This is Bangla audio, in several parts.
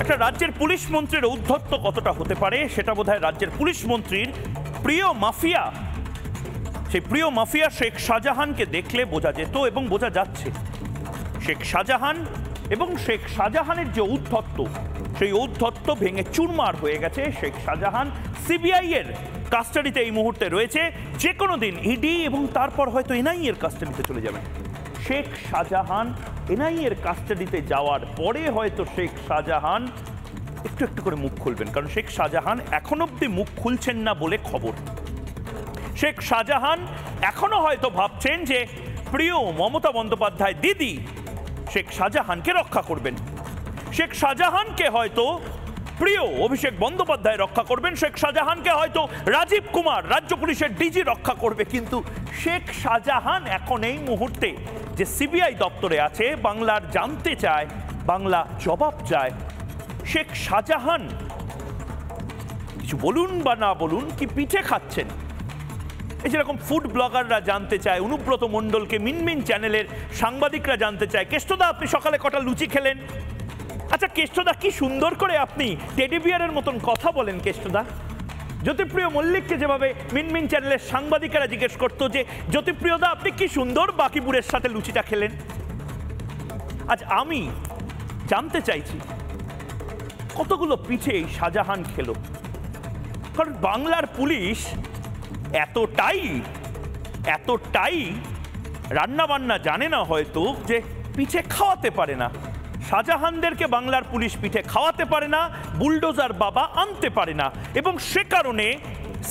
একটা রাজ্যের পুলিশ মন্ত্রীর ঔদ্ধত্য কতটা হতে পারে সেটা বোধহয় রাজ্যের পুলিশ মন্ত্রীর প্রিয় মাফিয়া, সেই প্রিয় মাফিয়া শেখ শাহজাহানকে দেখলে বোঝা যেত এবং বোঝা যাচ্ছে। শেখ শাহজাহান এবং শেখ শাহজাহানের যে ঔদ্ধত্য, সেই ঔদ্ধত্য ভেঙে চুরমার হয়ে গেছে। শেখ শাহজাহান সিবিআই এর কাস্টাডিতে এই মুহূর্তে রয়েছে, যে কোনো দিন ইডি এবং তারপর হয়তো এনআইএ এর কাস্টাডিতে চলে যাবেন। শেখ শাহজাহান এনআইএ এর কাস্টাডিতে যাওয়ার পরে হয়তো শেখ শাহজাহান একটু একটু করে মুখ খুলবেন, কারণ শেখ শাহজাহান এখন অব্দি মুখ খুলছেন না বলে খবর। শেখ শাহজাহান এখনো হয়তো ভাবছেন যে প্রিয় মমতা বন্দ্যোপাধ্যায় দিদি শেখ শাহজাহানকে রক্ষা করবেন, শেখ শাহজাহানকে হয়তো প্রিয় অভিষেক বন্দ্যোপাধ্যায় রক্ষা করবেন, শেখ শাহজাহানকে হয়তো রাজীব কুমার রাজ্য পুলিশের ডিজি রক্ষা করবে। কিন্তু শেখ শাহজাহান এখন এই মুহূর্তে যে সিবিআই দপ্তরে আছে, বাংলার জানতে চায়, বাংলা জবাব চায়। শেখ শাহজাহান কিছু বলুন বা না বলুন কি পিঠে খাচ্ছেন, এই যেরকম ফুড ব্লগাররা জানতে চায়, অনুব্রত মণ্ডলকে মিনমিন চ্যানেলের সাংবাদিকরা জানতে চায়, কেষ্টদা আপনি সকালে কটা লুচি খেলেন? আচ্ছা কেষ্টদা কি সুন্দর করে আপনি টেডি বিয়ারের মতন কথা বলেন কেষ্টদা। জ্যোতিপ্রিয় মল্লিককে যেভাবে মিনমিন চ্যানেলের সাংবাদিকেরা জিজ্ঞেস করতো যে জ্যোতিপ্রিয়দা আপনি কি সুন্দর বাকিপুরের সাথে লুচিটা খেলেন। আজ আমি জানতে চাইছি কতগুলো পিঠে এই শাহজাহান খেলো, কারণ বাংলার পুলিশ এতটাই রান্না বান্না জানে না হয়তো যে পিঠে খাওয়াতে পারে না। শাহজাহানদেরকে বাংলার পুলিশ পিঠে খাওয়াতে পারে না, বুলডোজার বাবা আনতে পারে না, এবং সে কারণে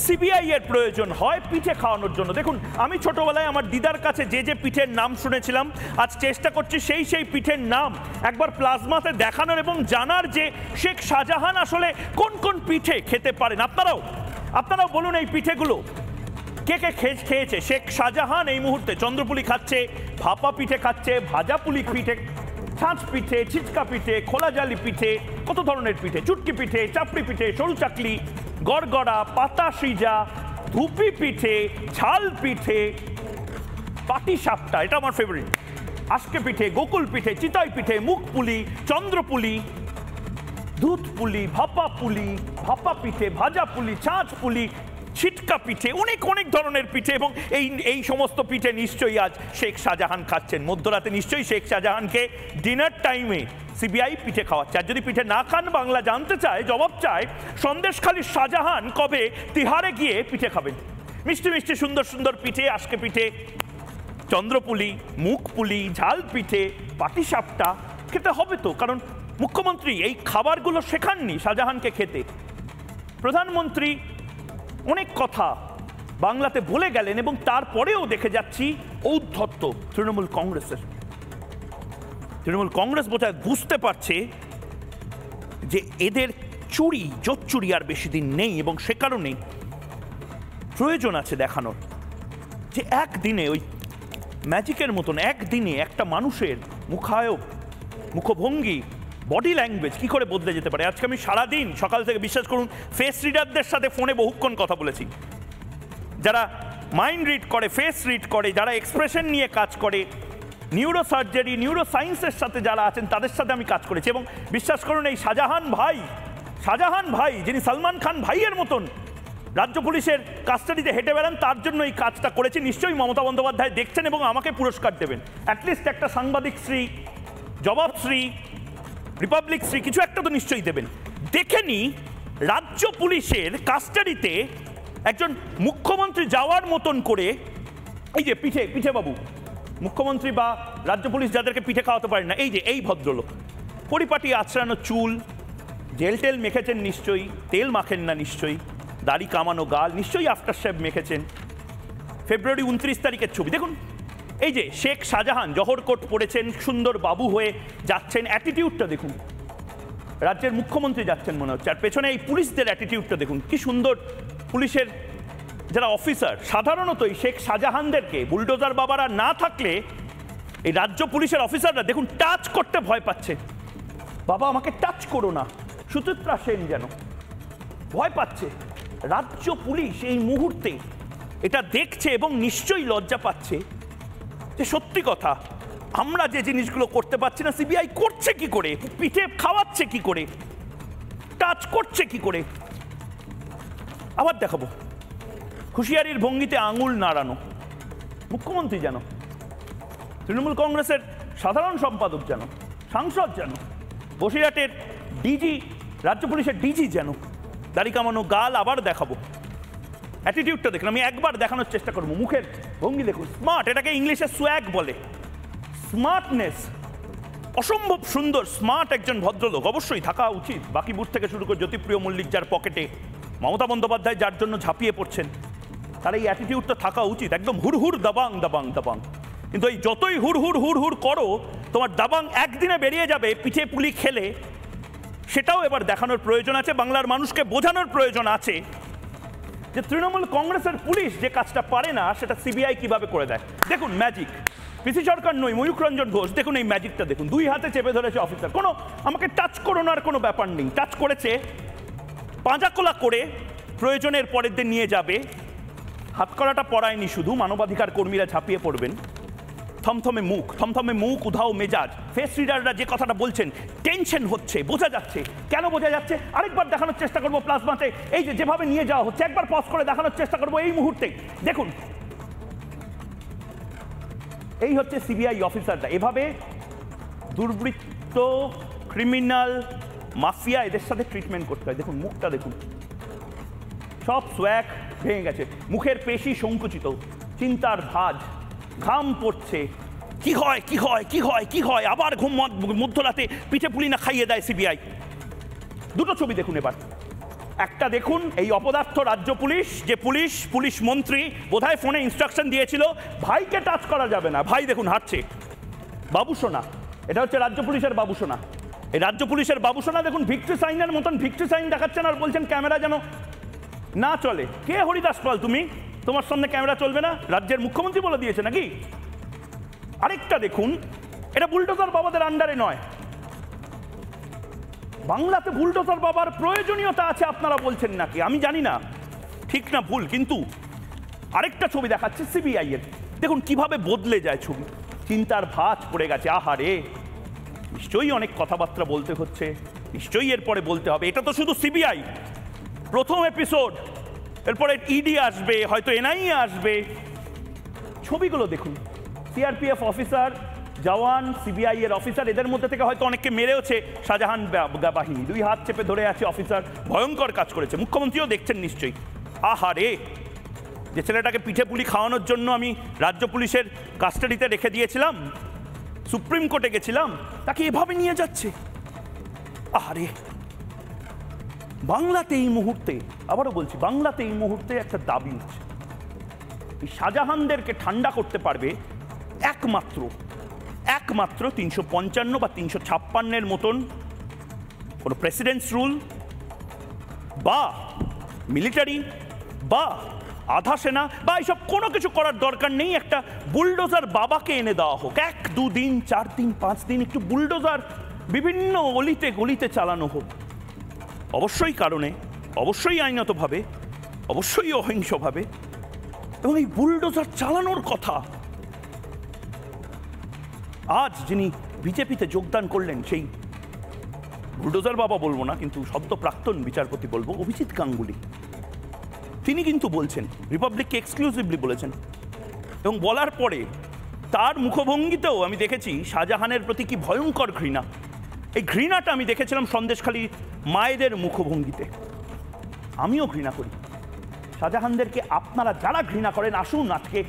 সিবিআই এর প্রয়োজন হয় পিঠে খাওয়ানোর জন্য। দেখুন, আমি ছোটবেলায় আমার দিদার কাছে যে পিঠের নাম শুনেছিলাম, আজ চেষ্টা করছি সেই পিঠের নাম একবার প্লাজমাতে দেখানোর এবং জানার যে শেখ শাহজাহান আসলে কোন কোন পিঠে খেতে পারেন। আপনারাও বলুন এই পিঠেগুলো কে কে খেয়েছে। শেখ শাহজাহান এই মুহূর্তে চন্দ্রপুলি খাচ্ছে, ভাপা পিঠে খাচ্ছে, ভাজা পুলি পিঠে, ছাঁচ পিঠে, ছিচকা পিঠে, খোলা জালি পিঠে, কত ধরনের পিঠে, চুটকি পিঠে, চাপড়ি পিঠে, সরু চাকলি, গড়গড়া, পাতা সিজা, ধুপি পিঠে, ঝাল পিঠে, পাটি সাপটা, এটা আমার ফেভারিট, আজকে পিঠে, গোকুল পিঠে, চিতাই পিঠে, মুখ পুলি, চন্দ্রপুলি, দুধ পুলি, ভাপা পিঠে, ভাজা পুলি, ছাঁচ পুলি, ছিটকা পিঠে, অনেক ধরনের পিঠে। এবং এই সমস্ত পিঠে নিশ্চয়ই আজ শেখ শাহজাহান খাচ্ছেন। মধ্যরাতে নিশ্চয়ই শেখ শাহজাহানকে ডিনার টাইমে সিবিআই পিঠে খাওয়াচ্ছে। আর যদি পিঠে না খান, বাংলা জানতে চায়, জবাব চায়, সন্দেশখালীর শাহজাহান কবে তিহারে গিয়ে পিঠে খাবেন। মিষ্টি মিষ্টি সুন্দর সুন্দর পিঠে, আজকে পিঠে, চন্দ্রপুলি, মুখ পুলি, ঝাল পিঠে, পাটিসাপটা খেতে হবে তো, কারণ মুখ্যমন্ত্রী এই খাবারগুলো শেখাননি শাহজাহানকে খেতে। প্রধানমন্ত্রী অনেক কথা বাংলাতে বলে গেলেন এবং তারপরেও দেখে যাচ্ছি ঔদ্ধত্য তৃণমূল কংগ্রেসের। তৃণমূল কংগ্রেস বোধহয় বুঝতে পারছে যে এদের জোচ্চুরি আর বেশি দিন নেই, এবং সে কারণে প্রয়োজন আছে দেখানোর যে একদিনে ওই ম্যাজিকের মতন একদিনে একটা মানুষের মুখায়ব, মুখভঙ্গি, বডি ল্যাঙ্গুয়েজ কি করে বদলে যেতে পারে। আজকে আমি সারাদিন সকাল থেকে, বিশ্বাস করুন, ফেস রিডারদের সাথে ফোনে বহুক্ষণ কথা বলেছি, যারা মাইন্ড রিড করে, ফেস রিড করে, যারা এক্সপ্রেশন নিয়ে কাজ করে, নিউরো সার্জারি, নিউরো সায়েন্সের সাথে যারা আছেন তাদের সাথে আমি কাজ করেছি। এবং বিশ্বাস করুন, এই শাহজাহান ভাই যিনি সালমান খান ভাইয়ের মতন রাজ্য পুলিশের কাস্টাডিতে হেঁটে বেড়ান, তার জন্য এই কাজটা করেছি। নিশ্চয়ই মমতা বন্দ্যোপাধ্যায় দেখছেন এবং আমাকে পুরস্কার দেবেন, অ্যাটলিস্ট একটা সাংবাদিক শ্রী, জবাব শ্রী, রিপাবলিক শ্রী কিছু একটা তো নিশ্চয়ই দেবেন। দেখেনি রাজ্য পুলিশের কাস্টাডিতে একজন মুখ্যমন্ত্রী যাওয়ার মতন করে, এই যে পিঠে বাবু, মুখ্যমন্ত্রী বা রাজ্য পুলিশ যাদেরকে পিঠে খাওয়াতে পারেন না, এই যে এই ভদ্রলোক, পরিপাটি আঁচড়ানো চুল, জেল টেল মেখেছেন নিশ্চয়ই, তেল মাখেন না নিশ্চয়ই, দাড়ি কামানো গাল, নিশ্চয়ই আফটার শেভ মেখেছেন। ফেব্রুয়ারি 29 তারিখের ছবি দেখুন, এই যে শেখ শাহজাহান জহর কোট পড়েছেন, সুন্দর বাবু হয়ে যাচ্ছেন, অ্যাটিটিউডটা দেখুন, রাজ্যের মুখ্যমন্ত্রী যাচ্ছেন মনে হচ্ছে। আর পেছনে এই পুলিশদের অ্যাটিটিউডটা দেখুন, কি সুন্দর। পুলিশের যারা অফিসার, সাধারণত এই শেখ শাহজাহানদেরকে বুলডোজার বাবারা না থাকলে এই রাজ্য পুলিশের অফিসাররা দেখুন টাচ করতে ভয় পাচ্ছে। বাবা আমাকে টাচ করো না, সুচিত্রা সেন যেন ভয় পাচ্ছে। রাজ্য পুলিশ এই মুহূর্তে এটা দেখছে এবং নিশ্চয়ই লজ্জা পাচ্ছে যে সত্যি কথা, আমরা যে জিনিসগুলো করতে পারছি না সিবিআই করছে কি করে, পিঠে খাওয়াচ্ছে কি করে। টাচ করছে কি করে? আবার দেখাবো হুঁশিয়ারির ভঙ্গিতে আঙুল নাড়ানো, মুখ্যমন্ত্রী যেন, তৃণমূল কংগ্রেসের সাধারণ সম্পাদক যেন, সাংসদ যেন, বসিরহাটের ডিজি, রাজ্য পুলিশের ডিজি যেন, দাড়ি কামানো গাল। আবার দেখাবো অ্যাটিটিউডটা দেখুন, আমি একবার দেখানোর চেষ্টা করবো। মুখের ভঙ্গি দেখুন, স্মার্ট, এটাকে ইংলিশে সোয়াগ বলে, স্মার্টনেস। অসম্ভব সুন্দর স্মার্ট একজন ভদ্রলোক, অবশ্যই থাকা উচিত। বাকি বুথ থেকে শুরু করে জ্যোতিপ্রিয় মল্লিক যার পকেটে, মমতা বন্দ্যোপাধ্যায় যার জন্য ঝাঁপিয়ে পড়ছেন, তার এই অ্যাটিটিউডটা থাকা উচিত। একদম হুড় দাবাং দাবাং দাবাং। কিন্তু এই যতই হুড় করো, তোমার দাবাং একদিনে বেরিয়ে যাবে পিঠে পুলি খেলে। সেটাও এবার দেখানোর প্রয়োজন আছে, বাংলার মানুষকে বোঝানোর প্রয়োজন আছে যে তৃণমূল কংগ্রেসের পুলিশ যে কাজটা পারে না সেটা সিবিআই কিভাবে করে দেয়। দেখুন ম্যাজিক, পিসি সরকার নই, ময়ূখ রঞ্জন ঘোষ, দেখুন এই ম্যাজিকটা দেখুন। 2 হাতে চেপে ধরেছে অফিসার, কোনো আমাকে টাচ করানোর কোনো ব্যাপার নেই। টাচ করেছে, পাঁজাকোলা করে প্রয়োজনের পরের দিন নিয়ে যাবে। হাতকড়াটা পরায়নি শুধু, মানবাধিকার কর্মীরা ঝাঁপিয়ে পড়বেন। থমথমে মুখ, উধাও মেজাজ। ফেস রিডাররা যে কথাটা বলছেন, টেনশন হচ্ছে, বোঝা যাচ্ছে। কেন বোঝা যাচ্ছে আরেকবার দেখানোর চেষ্টা করবো প্লাজমাতে। এই যে যেভাবে নিয়ে যাওয়া হচ্ছে, একবার পজ করে দেখানোর চেষ্টা করবো এই মুহূর্তে। দেখুন, এই হচ্ছে সিবিআই অফিসাররা, এভাবে দুর্বৃত্ত, ক্রিমিনাল, মাফিয়া, এদের সাথে ট্রিটমেন্ট করতে হয়। দেখুন মুখটা দেখুন, সব সোয়াগ ভেঙে গেছে, মুখের পেশি সংকুচিত, চিন্তার ভাঁজ, ঘাম পড়ছে। কি হয় আবার ঘুম মধ্যরাতে পিঠে পুলি না খাইয়ে দেয় সিবিআই। দুটো ছবি দেখুন এবার। একটা দেখুন এই অপদার্থ রাজ্য পুলিশ, যে পুলিশ মন্ত্রী বোধহয় ফোনে ইনস্ট্রাকশন দিয়েছিল ভাইকে টাচ করা যাবে না। ভাই দেখুন হাঁটছে, বাবুসোনা, এটা হচ্ছে রাজ্য পুলিশের বাবুসোনা। এই রাজ্য পুলিশের বাবুসোনা দেখুন, ভিক্টরি সাইনের মতন ভিক্টরি সাইন দেখাচ্ছেন আর বলছেন ক্যামেরা যেন না চলে। কে হরিদাস পাল তুমি? তোমার সামনে ক্যামেরা চলবে না? রাজ্যের মুখ্যমন্ত্রী বলে দিয়েছে নাকি? আরেকটা দেখুন, এটা বুলডোজার বাবাদের আন্ডারে নয়। বাংলাতে বুলডোজার বাবার প্রয়োজনীয়তা আছে আপনারা বলছেন নাকি আমি জানি না, ঠিক না ভুল। কিন্তু আরেকটা ছবি দেখাচ্ছে সিবিআই এর, দেখুন কিভাবে বদলে যায় ছবি। চিন্তার ভাঁজ পড়ে গেছে। আহারে, নিশ্চয়ই অনেক কথাবার্তা বলতে হচ্ছে, নিশ্চয়ই এরপরে বলতে হবে। এটা তো শুধু সিবিআই প্রথম এপিসোড, এরপরে ইডি আসবে, হয়তো এনআইএ আসবে। ছবিগুলো দেখুন, সিআরপিএফ অফিসার, জওয়ান, সিবিআই এর অফিসার, এদের মধ্যে থেকে হয়তো অনেককে মেরেওছে শাহজাহান বাহিনী। 2 হাত চেপে ধরে আছে অফিসার, ভয়ঙ্কর কাজ করেছে। মুখ্যমন্ত্রীও দেখছেন নিশ্চয়ই। আহারে, যে ছেলেটাকে পিঠে পুলি খাওয়ানোর জন্য আমি রাজ্য পুলিশের কাস্টাডিতে রেখে দিয়েছিলাম, সুপ্রিম কোর্টে গেছিলাম, তাকে এভাবে নিয়ে যাচ্ছে। আহারে, বাংলাতে এই মুহূর্তে, আবারও বলছি, বাংলাতে এই মুহূর্তে একটা দাবি উঠছে। এই শাহজাহানদেরকে ঠান্ডা করতে পারবে একমাত্র 355 বা 356 মতন কোনো প্রেসিডেন্টস রুল বা মিলিটারি বা আধা সেনা বা এইসব কোনো কিছু করার দরকার নেই। একটা বুলডোজার বাবাকে এনে দেওয়া হোক, 1-2 দিন, 4 দিন, 5 দিন একটু বুলডোজার বিভিন্ন অলিতে গলিতে চালানো হোক। অবশ্যই কারণে, অবশ্যই আইনতভাবে, অবশ্যই অহিংসভাবে। এবং এই বুলডোজার চালানোর কথা আজ যিনি বিজেপিতে যোগদান করলেন, সেই বুলডোজার বাবা বলবো না, কিন্তু সদ্য প্রাক্তন বিচারপতি বলবো, অভিজিৎ গাঙ্গুলি, তিনি কিন্তু বলছেন, রিপাবলিককে এক্সক্লুসিভলি বলেছেন। এবং বলার পরে তার মুখভঙ্গিতেও আমি দেখেছি শাহজাহানের প্রতি কি ভয়ঙ্কর ঘৃণা। এই ঘৃণাটা আমি দেখেছিলাম সন্দেশখালী মায়েদের মুখভঙ্গিতে। আমিও ঘৃণা করি শাহজাহানদেরকে। আপনারা যারা ঘৃণা করেন, আসুন আজকে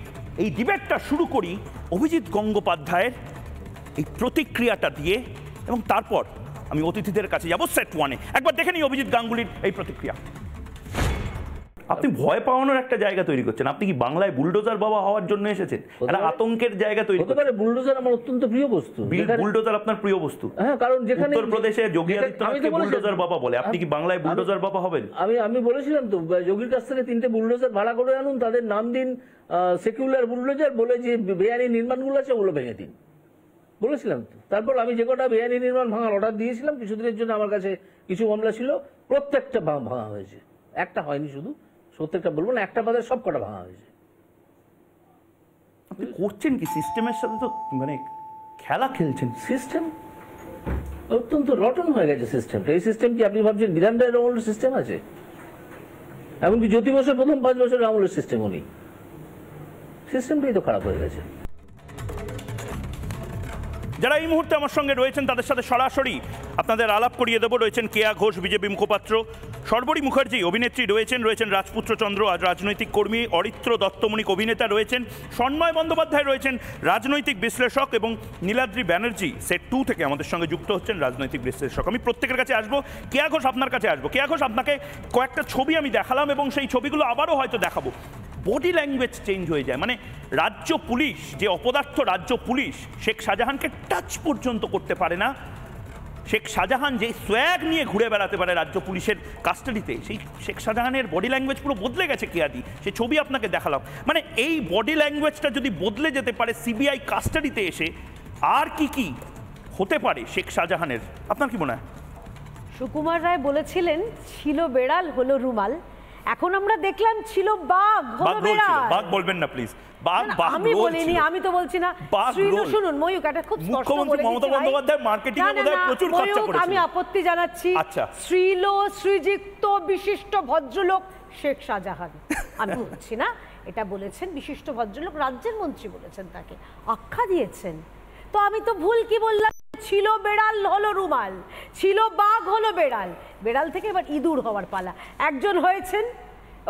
এই ডিবেটটা শুরু করি অভিজিৎ গঙ্গোপাধ্যায়ের এই প্রতিক্রিয়াটা দিয়ে, এবং তারপর আমি অতিথিদের কাছে যাবো সেট 1-এ। একবার দেখে নিই অভিজিৎ গাঙ্গুলির এই প্রতিক্রিয়া। আপনি ভয় পাওয়ানোর একটা জায়গা তৈরি করছেন। আপনি কি বাংলায় বুলডোজার বাবা হওয়ার জন্য এসেছেন? একটা আতঙ্কের জায়গা তৈরি করতে পারে। বুলডোজার আমার অত্যন্ত প্রিয় বস্তু। বুলডোজার আপনার প্রিয় বস্তু? হ্যাঁ, কারণ যেখানে উত্তরপ্রদেশে যোগী আদিত্যনাথকে বুলডোজার বাবা বলে, আপনি কি বাংলায় বুলডোজার বাবা হবেন? আমি বলেছিলাম তো, যোগীর কাছ থেকে 3টে বুলডোজার ভাড়া করে আনুন, তাদের নাম দিন সেকুলার বুলডোজার, বলে যে বেআইনি নির্মাণগুলো আছে ওগুলো ভেঙে দিন, বলেছিলাম তো। তারপর আমি যে কটা বেআইনি নির্মাণ ভাঙার অর্ডার দিয়েছিলাম, কিছুদিনের জন্য আমার কাছে কিছু মামলা ছিল, প্রত্যেকটা ভাঙা হয়েছে। একটা হয়নি, শুধু প্রত্যেকটা বলবো না, একটা বাজার সব কটা ভাঙা হয়েছে। আপনি করছেন কি? সিস্টেমের সাথে তো মানে খেলা খেলছেন। সিস্টেম অত্যন্ত রটন হয়ে গেছে সিস্টেমটা। এই সিস্টেম কি আপনি ভাবছেন বিধান রায়ের আমলের সিস্টেম আছে? এমনকি জ্যোতি বসুর প্রথম 5 বছরের আমলের সিস্টেমও নেই। সিস্টেমটাই তো খারাপ হয়ে গেছে। যারা এই মুহূর্তে আমার সঙ্গে রয়েছেন তাদের সাথে সরাসরি আপনাদের আলাপ করিয়ে দেবো। রয়েছেন কেয়া ঘোষ, বিজেপি মুখপাত্র; সর্বরী মুখার্জি, অভিনেত্রী রয়েছেন রাজপুত্র চন্দ্র, আজ রাজনৈতিক কর্মী; অরিত্র দত্তমণিক, অভিনেতা রয়েছেন; সন্ময় বন্দ্যোপাধ্যায় রয়েছেন, রাজনৈতিক বিশ্লেষক; এবং নীলাদ্রি ব্যানার্জি সেট 2 থেকে আমাদের সঙ্গে যুক্ত হচ্ছেন, রাজনৈতিক বিশ্লেষক। আমি প্রত্যেকের কাছে আসবো। কেয়া ঘোষ, আপনার কাছে আসবো। কেয়া ঘোষ, আপনাকে কয়েকটা ছবি আমি দেখালাম এবং সেই ছবিগুলো আবারও হয়তো দেখাবো। বডি ল্যাঙ্গুয়েজ চেঞ্জ হয়ে যায়, মানে রাজ্য পুলিশ, যে অপদার্থ রাজ্য পুলিশ, শেখ শাহজাহানকে টাচ পর্যন্ত করতে পারে না। শেখ শাহজাহান যে সোয়াগ নিয়ে ঘুরে বেড়াতে পারে রাজ্য পুলিশের কাস্টাডিতে, সেই শেখ শাহজাহানের বডি ল্যাঙ্গুয়েজ পুরো বদলে গেছে। কেয়াদি, সেই ছবি আপনাকে দেখালাম। মানে এই বডি ল্যাঙ্গুয়েজটা যদি বদলে যেতে পারে সিবিআই কাস্টাডিতে এসে, আর কি কি হতে পারে শেখ শাহজাহানের, আপনার কি মনে হয়? সুকুমার রায় বলেছিলেন ছিল বেড়াল হলো রুমাল, এখন আমরা দেখলাম ছিল বাঘ হলো বেড়াল। বাঘ বলবেন না প্লিজ। আমি বলিনি, আমি তো বলছি না। শুনুন ময়ূক, এটা খুব স্পষ্ট বলে মমতা বন্দ্যোপাধ্যায় মার্কেটিং এ বোধহয় প্রচুর খরচা করেছেন। আমি আপত্তি জানাচ্ছি। আচ্ছা, শ্রীযুক্ত বিশিষ্ট ভদ্রলোক শেখ শাহজাহান আমি বলছি না, এটা বলেছেন বিশিষ্ট ভদ্রলোক, রাজ্যের মন্ত্রী বলেছেন, তাকে আখ্যা দিয়েছেন। তো আমি তো ভুল কি বললাম? ছিল বেড়াল হলো রুমাল, ছিল বাঘ হলো বেড়াল। বেড়াল থেকে এবার ইঁদুর হওয়ার পালা। একজন হয়েছেন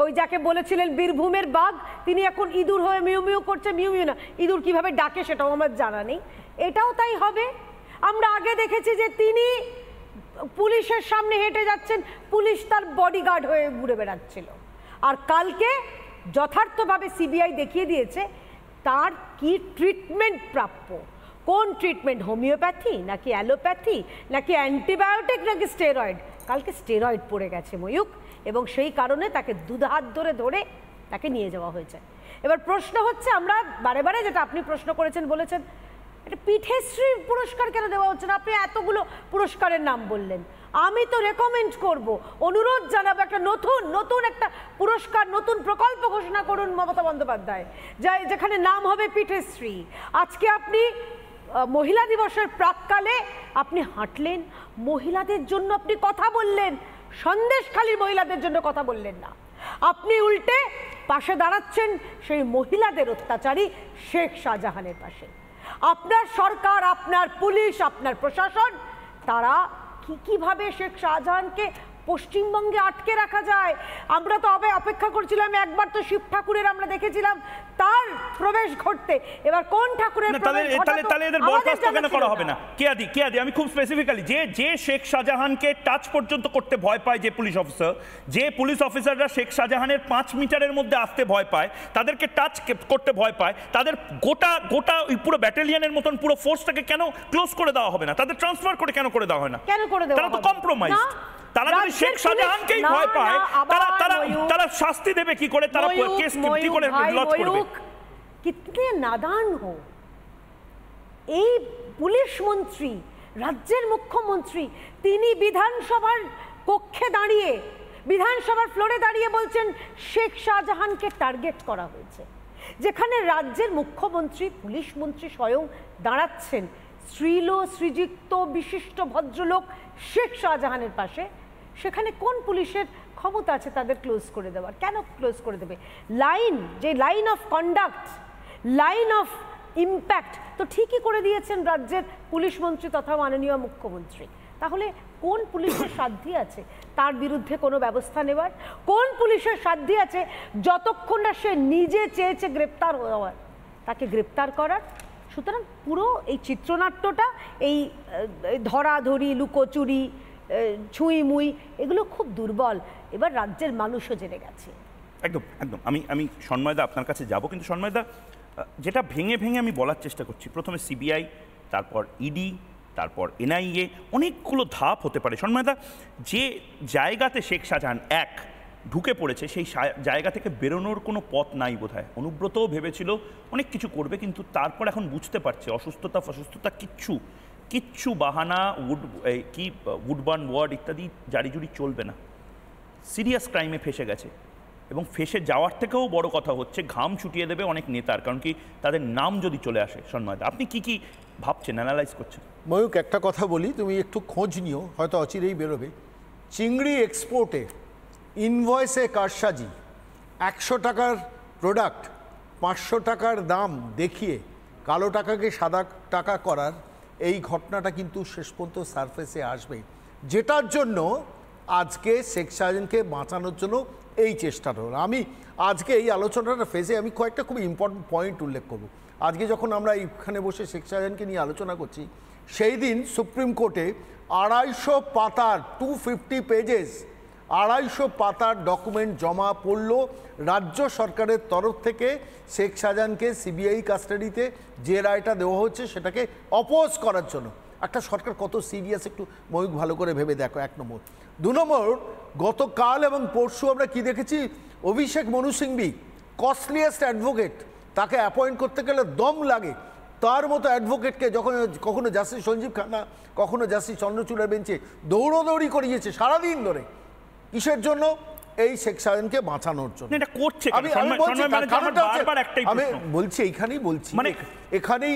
ওই যাকে বলেছিলেন বীরভূমের বাঘ, তিনি এখন ইঁদুর হয়ে মিউ মিউ করছে। মিউ মিউ না, ইঁদুর কিভাবে ডাকে সেটাও আমার জানা নেই। এটাও তাই হবে। আমরা আগে দেখেছি যে তিনি পুলিশের সামনে হেঁটে যাচ্ছেন, পুলিশ তার বডিগার্ড হয়ে ঘুরে বেড়াচ্ছিল। আর কালকে যথার্থভাবে সিবিআই দেখিয়ে দিয়েছে তার কি ট্রিটমেন্ট প্রাপ্য। কোন ট্রিটমেন্ট? হোমিওপ্যাথি নাকি অ্যালোপ্যাথি নাকি অ্যান্টিবায়োটিক নাকি স্টেরয়েড? কালকে স্টেরয়েড পড়ে গেছে ময়ূক, এবং সেই কারণে তাকে দুধাত ধরে তাকে নিয়ে যাওয়া হয়েছে। এবার প্রশ্ন হচ্ছে, আমরা বারে বারে যেটা আপনি প্রশ্ন করেছেন, বলেছেন এটা পীঠেশ্রী পুরস্কার কেন দেওয়া হচ্ছে না? আপনি এতগুলো পুরস্কারের নাম বললেন। আমি তো রেকমেন্ড করব, অনুরোধ জানাবো, একটা নতুন একটা পুরস্কার, নতুন প্রকল্প ঘোষণা করুন মমতা বন্দ্যোপাধ্যায়, যেখানে নাম হবে পীঠেশ্রী। আজকে আপনি মহিলা দিবসের প্রাক্কালে আপনি হাঁটলেন, মহিলাদের জন্য আপনি কথা বললেন, সন্দেশখালীর মহিলাদের জন্য কথা বললেন না। আপনি উল্টে পাশে দাঁড়াচ্ছেন সেই মহিলাদের অত্যাচারী শেখ শাহজাহানের পাশে। আপনার সরকার, আপনার পুলিশ, আপনার প্রশাসন, তারা কিভাবে শেখ শাহজাহানকে পশ্চিমবঙ্গে আটকে রাখা যায়। আমরা তো অপেক্ষা করছিলাম, একবার তো শিব ঠাকুরের আমরা দেখেছিলাম তার প্রবেশ ঘটতে, এবার কোন ঠাকুরের তাহলে এদের বরখাস্ত কেন করা হবে না? কেয়াদি, আমি খুব স্পেসিফিক্যালি, যে শেখ শাহজাহানকে টাচ পর্যন্ত করতে ভয় পায় যে পুলিশ অফিসাররা শেখ শাহজাহানের 5 মিটারের মধ্যে আসতে ভয় পায়, তাদেরকে টাচ করতে ভয় পায়, তাদের গোটা পুরো ব্যাটালিয়নের মতন পুরো ফোর্সটাকে কেন ক্লোজ করে দেওয়া হবে না? তাদের ট্রান্সফার করে কেন করে দেওয়া হয় না? কেন করে দেওয়া? তারা তো কম্প্রোমাইজ। তারা যদি শেখ শাহজাহানকেই ভয় পায়, তারা শাস্তি দেবে কি করে? তারা কেস কি করে লজ করবে? কিতনে নাদান হো। এই পুলিশ মন্ত্রী, রাজ্যের মুখ্যমন্ত্রী, তিনি বিধানসভার কক্ষে দাঁড়িয়ে, বিধানসভার ফ্লোরে দাঁড়িয়ে বলছেন শেখ শাহজাহানকে টার্গেট করা হয়েছে। যেখানে রাজ্যের মুখ্যমন্ত্রী, পুলিশ মন্ত্রী স্বয়ং দাঁড়াচ্ছেন শ্রীযুক্ত বিশিষ্ট ভদ্রলোক শেখ শাহজাহানের পাশে, সেখানে কোন পুলিশের ক্ষমতা আছে তাদের ক্লোজ করে দেওয়ার? কেন ক্লোজ করে দেবে? Line of conduct, line of impact তো ঠিকই করে দিয়েছেন রাজ্যের পুলিশ মন্ত্রী তথা মাননীয় মুখ্যমন্ত্রী। তাহলে কোন পুলিশের সাধ্যি আছে তার বিরুদ্ধে কোনো ব্যবস্থা নেওয়ার? কোন পুলিশের সাধ্যি আছে যতক্ষণ না সে নিজে চেয়েছে গ্রেপ্তার হওয়ার, তাকে গ্রেপ্তার করার? সুতরাং পুরো এই চিত্রনাট্যটা, এই ধরাধরি, লুকোচুরি, ছুঁই এগুলো খুব দুর্বল। এবার রাজ্যের মানুষও জেনে গেছে। একদম। আমি সন্ময়দা আপনার কাছে যাব, কিন্তু সন্ময়দা, যেটা ভেঙে আমি বলার চেষ্টা করছি, প্রথমে সিবিআই, তারপর ইডি, তারপর এনআইএ, অনেকগুলো ধাপ হতে পারে। সন্ময়দা, যে জায়গাতে শেখ শাহজাহান ঢুকে পড়েছে, সেই জায়গা থেকে বেরোনোর কোনো পথ নাই বোধহয়। অনুব্রতও ভেবেছিল অনেক কিছু করবে, কিন্তু তারপর এখন বুঝতে পারছে অসুস্থতা কিচ্ছু বাহানা, উডবার্ন ওয়ার্ড ইত্যাদি জারিজুরি চলবে না। সিরিয়াস ক্রাইমে ফেসে গেছে, এবং ফেসে যাওয়ার থেকেও বড় কথা হচ্ছে ঘাম ছুটিয়ে দেবে অনেক নেতার, কারণ কি তাদের নাম যদি চলে আসে। সন্ময়দা, আপনি কি ভাবছেন, অ্যানালাইজ করছেন। ময়ূক, একটা কথা বলি, তুমি একটু খোঁজ নিও, হয়তো অচিরেই বেরোবে। চিংড়ি এক্সপোর্টে ইনভয়েসে কারসাজি, 100 টাকার প্রোডাক্ট 500 টাকার দাম দেখিয়ে কালো টাকাকে সাদা টাকা করার এই ঘটনাটা কিন্তু শেষ পর্যন্ত সারফেসে আসবে, যেটার জন্য আজকে শেখ শাহজাহানকে বাঁচানোর জন্য এই চেষ্টাটা হলো। আমি আজকে এই আলোচনাটা ফেজে আমি কয়েকটা খুব ইম্পর্টেন্ট পয়েন্ট উল্লেখ করব। আজকে যখন আমরা এইখানে বসে শেখ শাহজাহানকে নিয়ে আলোচনা করছি, সেই দিন সুপ্রিম কোর্টে 250 পাতার 250 পেজেস 250 পাতার ডকুমেন্ট জমা পড়ল রাজ্য সরকারের তরফ থেকে শেখ শাহজাহানকে সিবিআই কাস্টাডিতে যে রায়টা দেওয়া হচ্ছে সেটাকে অপোজ করার জন্য। একটা সরকার কত সিরিয়াস একটু ময়ূক ভালো করে ভেবে দেখো, 1 নম্বর। 2 নম্বর, গতকাল এবং পরশু আমরা কি দেখেছি, অভিষেক মনু সিংভি কস্টলিয়েস্ট অ্যাডভোকেট, তাকে অ্যাপয়েন্ট করতে গেলে দম লাগে। তার মতো অ্যাডভোকেটকে যখন কখনো জাস্টিস সঞ্জীব খান্না, কখনো জাস্টিস চন্দ্রচূড়ার বেঞ্চে দৌড়োদৌড়ি করিয়েছে সারাদিন ধরে, কিসের জন্য? এই শেখ শাহজাহানকে বাঁচানোর জন্য। এটা করছে আমি বলছি, এইখানেই বলছি, মানে এখানেই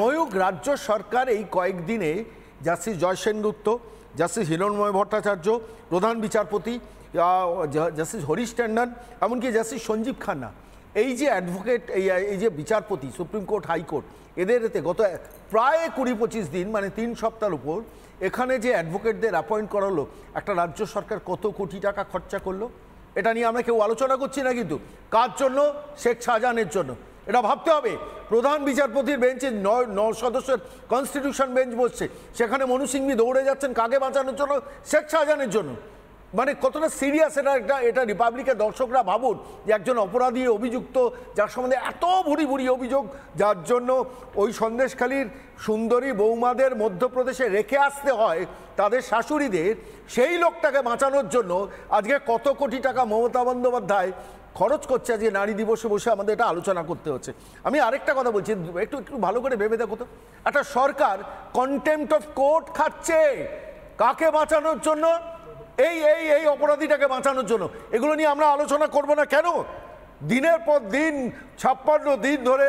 ময়ূক রাজ্য সরকার এই কয়েকদিনে জাস্টিস জয় সেনগুপ্ত, জাস্টিস হিরণময় ভট্টাচার্য, প্রধান বিচারপতি জাস্টিস হরিশ ট্যান্ডন, এমনকি জাস্টিস সঞ্জীব খান্না, এই যে অ্যাডভোকেট, এই যে বিচারপতি সুপ্রিম কোর্ট হাইকোর্ট, এদের এতে গত প্রায় 20-25 দিন মানে 3 সপ্তাহের উপর এখানে যে অ্যাডভোকেটদের অ্যাপয়েন্ট করা হলো, একটা রাজ্য সরকার কত কোটি টাকা খরচা করলো, এটা নিয়ে আমরা কেউ আলোচনা করছি না। কিন্তু কার জন্য? শেখ শাহজাহানের জন্য। এটা ভাবতে হবে। প্রধান বিচারপতির বেঞ্চে 9 সদস্যের কনস্টিটিউশন বেঞ্চ বসছে, সেখানে মনু সিংভি দৌড়ে যাচ্ছেন কাকে বাঁচানোর জন্য? শেখ শাহজাহানের জন্য। মানে কতটা সিরিয়াস এটা রিপাবলিকের দর্শকরা ভাবুন যে একজন অপরাধী অভিযুক্ত, যার সম্বন্ধে এত ভুরি ভুরি অভিযোগ, যার জন্য ওই সন্দেশখালীর সুন্দরী বৌমাদের মধ্যপ্রদেশে রেখে আসতে হয় তাদের শাশুড়িদের, সেই লোকটাকে বাঁচানোর জন্য আজকে কত কোটি টাকা মমতা বন্দ্যোপাধ্যায় খরচ করছে। আজকে নারী দিবসে বসে আমাদের এটা আলোচনা করতে হচ্ছে। আমি আরেকটা কথা বলছি, একটু ভালো করে ভেবে দেখো তো, একটা সরকার কন্টেম্পট অফ কোর্ট খাচ্ছে কাকে বাঁচানোর জন্য? এই অপরাধীটাকে বাঁচানোর জন্য। এগুলো নিয়ে আমরা আলোচনা করব না কেন? দিনের পর দিন 56 দিন ধরে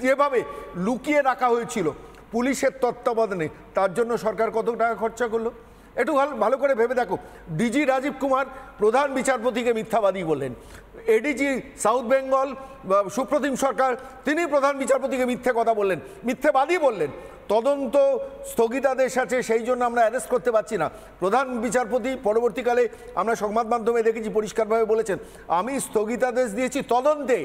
যেভাবে লুকিয়ে রাখা হয়েছিল পুলিশের তত্ত্বাবধানে, তার জন্য সরকার কত টাকা খরচা করলো? একটু ভালো করে ভেবে দেখো। ডিজি রাজীব কুমার প্রধান বিচারপতিকে মিথ্যাবাদী বললেন, এডিজি সাউথ বেঙ্গল সুপ্রতিম সরকার তিনি প্রধান বিচারপতিকে মিথ্যে কথা বললেন, মিথ্যেবাদী বললেন। তদন্ত স্থগিতাদেশ আছে, সেই জন্য আমরা অ্যারেস্ট করতে পারছি না। প্রধান বিচারপতি পরবর্তীকালে আমরা সংবাদ মাধ্যমে দেখেছি পরিষ্কারভাবে বলেছেন, আমি স্থগিতাদেশ দিয়েছি তদন্তে,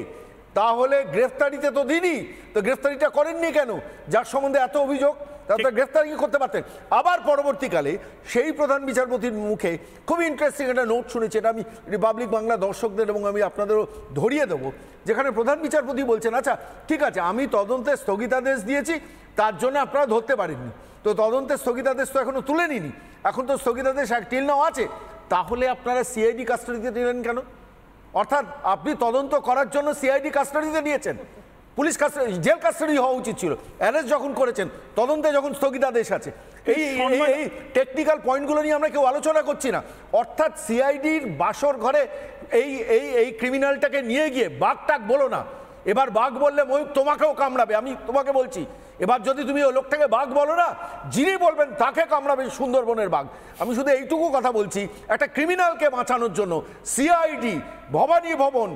তাহলে গ্রেফতারিতে তো দিনই, তো গ্রেফতারিটা করেননি কেন? যার সম্বন্ধে এত অভিযোগ, তাতে গ্রেফতারি করতে পারতেন। আবার পরবর্তীকালে সেই প্রধান বিচারপতির মুখে খুব ইন্টারেস্টিং একটা নোট শুনেছি, এটা আমি রিপাবলিক বাংলা দর্শকদের এবং আমি আপনাদেরও ধরিয়ে দেবো, যেখানে প্রধান বিচারপতি বলছেন, আচ্ছা ঠিক আছে আমি তদন্তে স্থগিতাদেশ দিয়েছি, তার জন্য আপনারা ধরতে পারেননি, তো তদন্তের স্থগিতাদেশ তো এখনো তুলে নিনি, এখন তো স্থগিতাদেশ টিল নাও আছে, তাহলে আপনারা সিআইডি কাস্টাডিতে নিলেন কেন? অর্থাৎ আপনি তদন্ত করার জন্য সিআইডি কাস্টাডিতে নিয়েছেন, পুলিশ কাস্টাডি, জেল কাস্টাডি হওয়া উচিত ছিল। অ্যারেস্ট যখন করেছেন, তদন্তে যখন স্থগিতাদেশ আছে, এই টেকনিক্যাল পয়েন্টগুলো নিয়ে আমরা কেউ আলোচনা করছি না। অর্থাৎ সিআইডির বাসর ঘরে এই ক্রিমিনালটাকে নিয়ে গিয়ে বাঘ টাক বলো না, এবার বাঘ বললে ময়ূক তোমাকেও কামড়াবে। আমি তোমাকে বলছি, এবার যদি তুমি ওই লোকটাকে বাঘ বলো না, যিনি বলবেন তাকে কামড়াবে সুন্দরবনের বাঘ। আমি শুধু এইটুকু কথা বলছি, একটা ক্রিমিনালকে বাঁচানোর জন্য সিআইডি, ভবানী ভবন,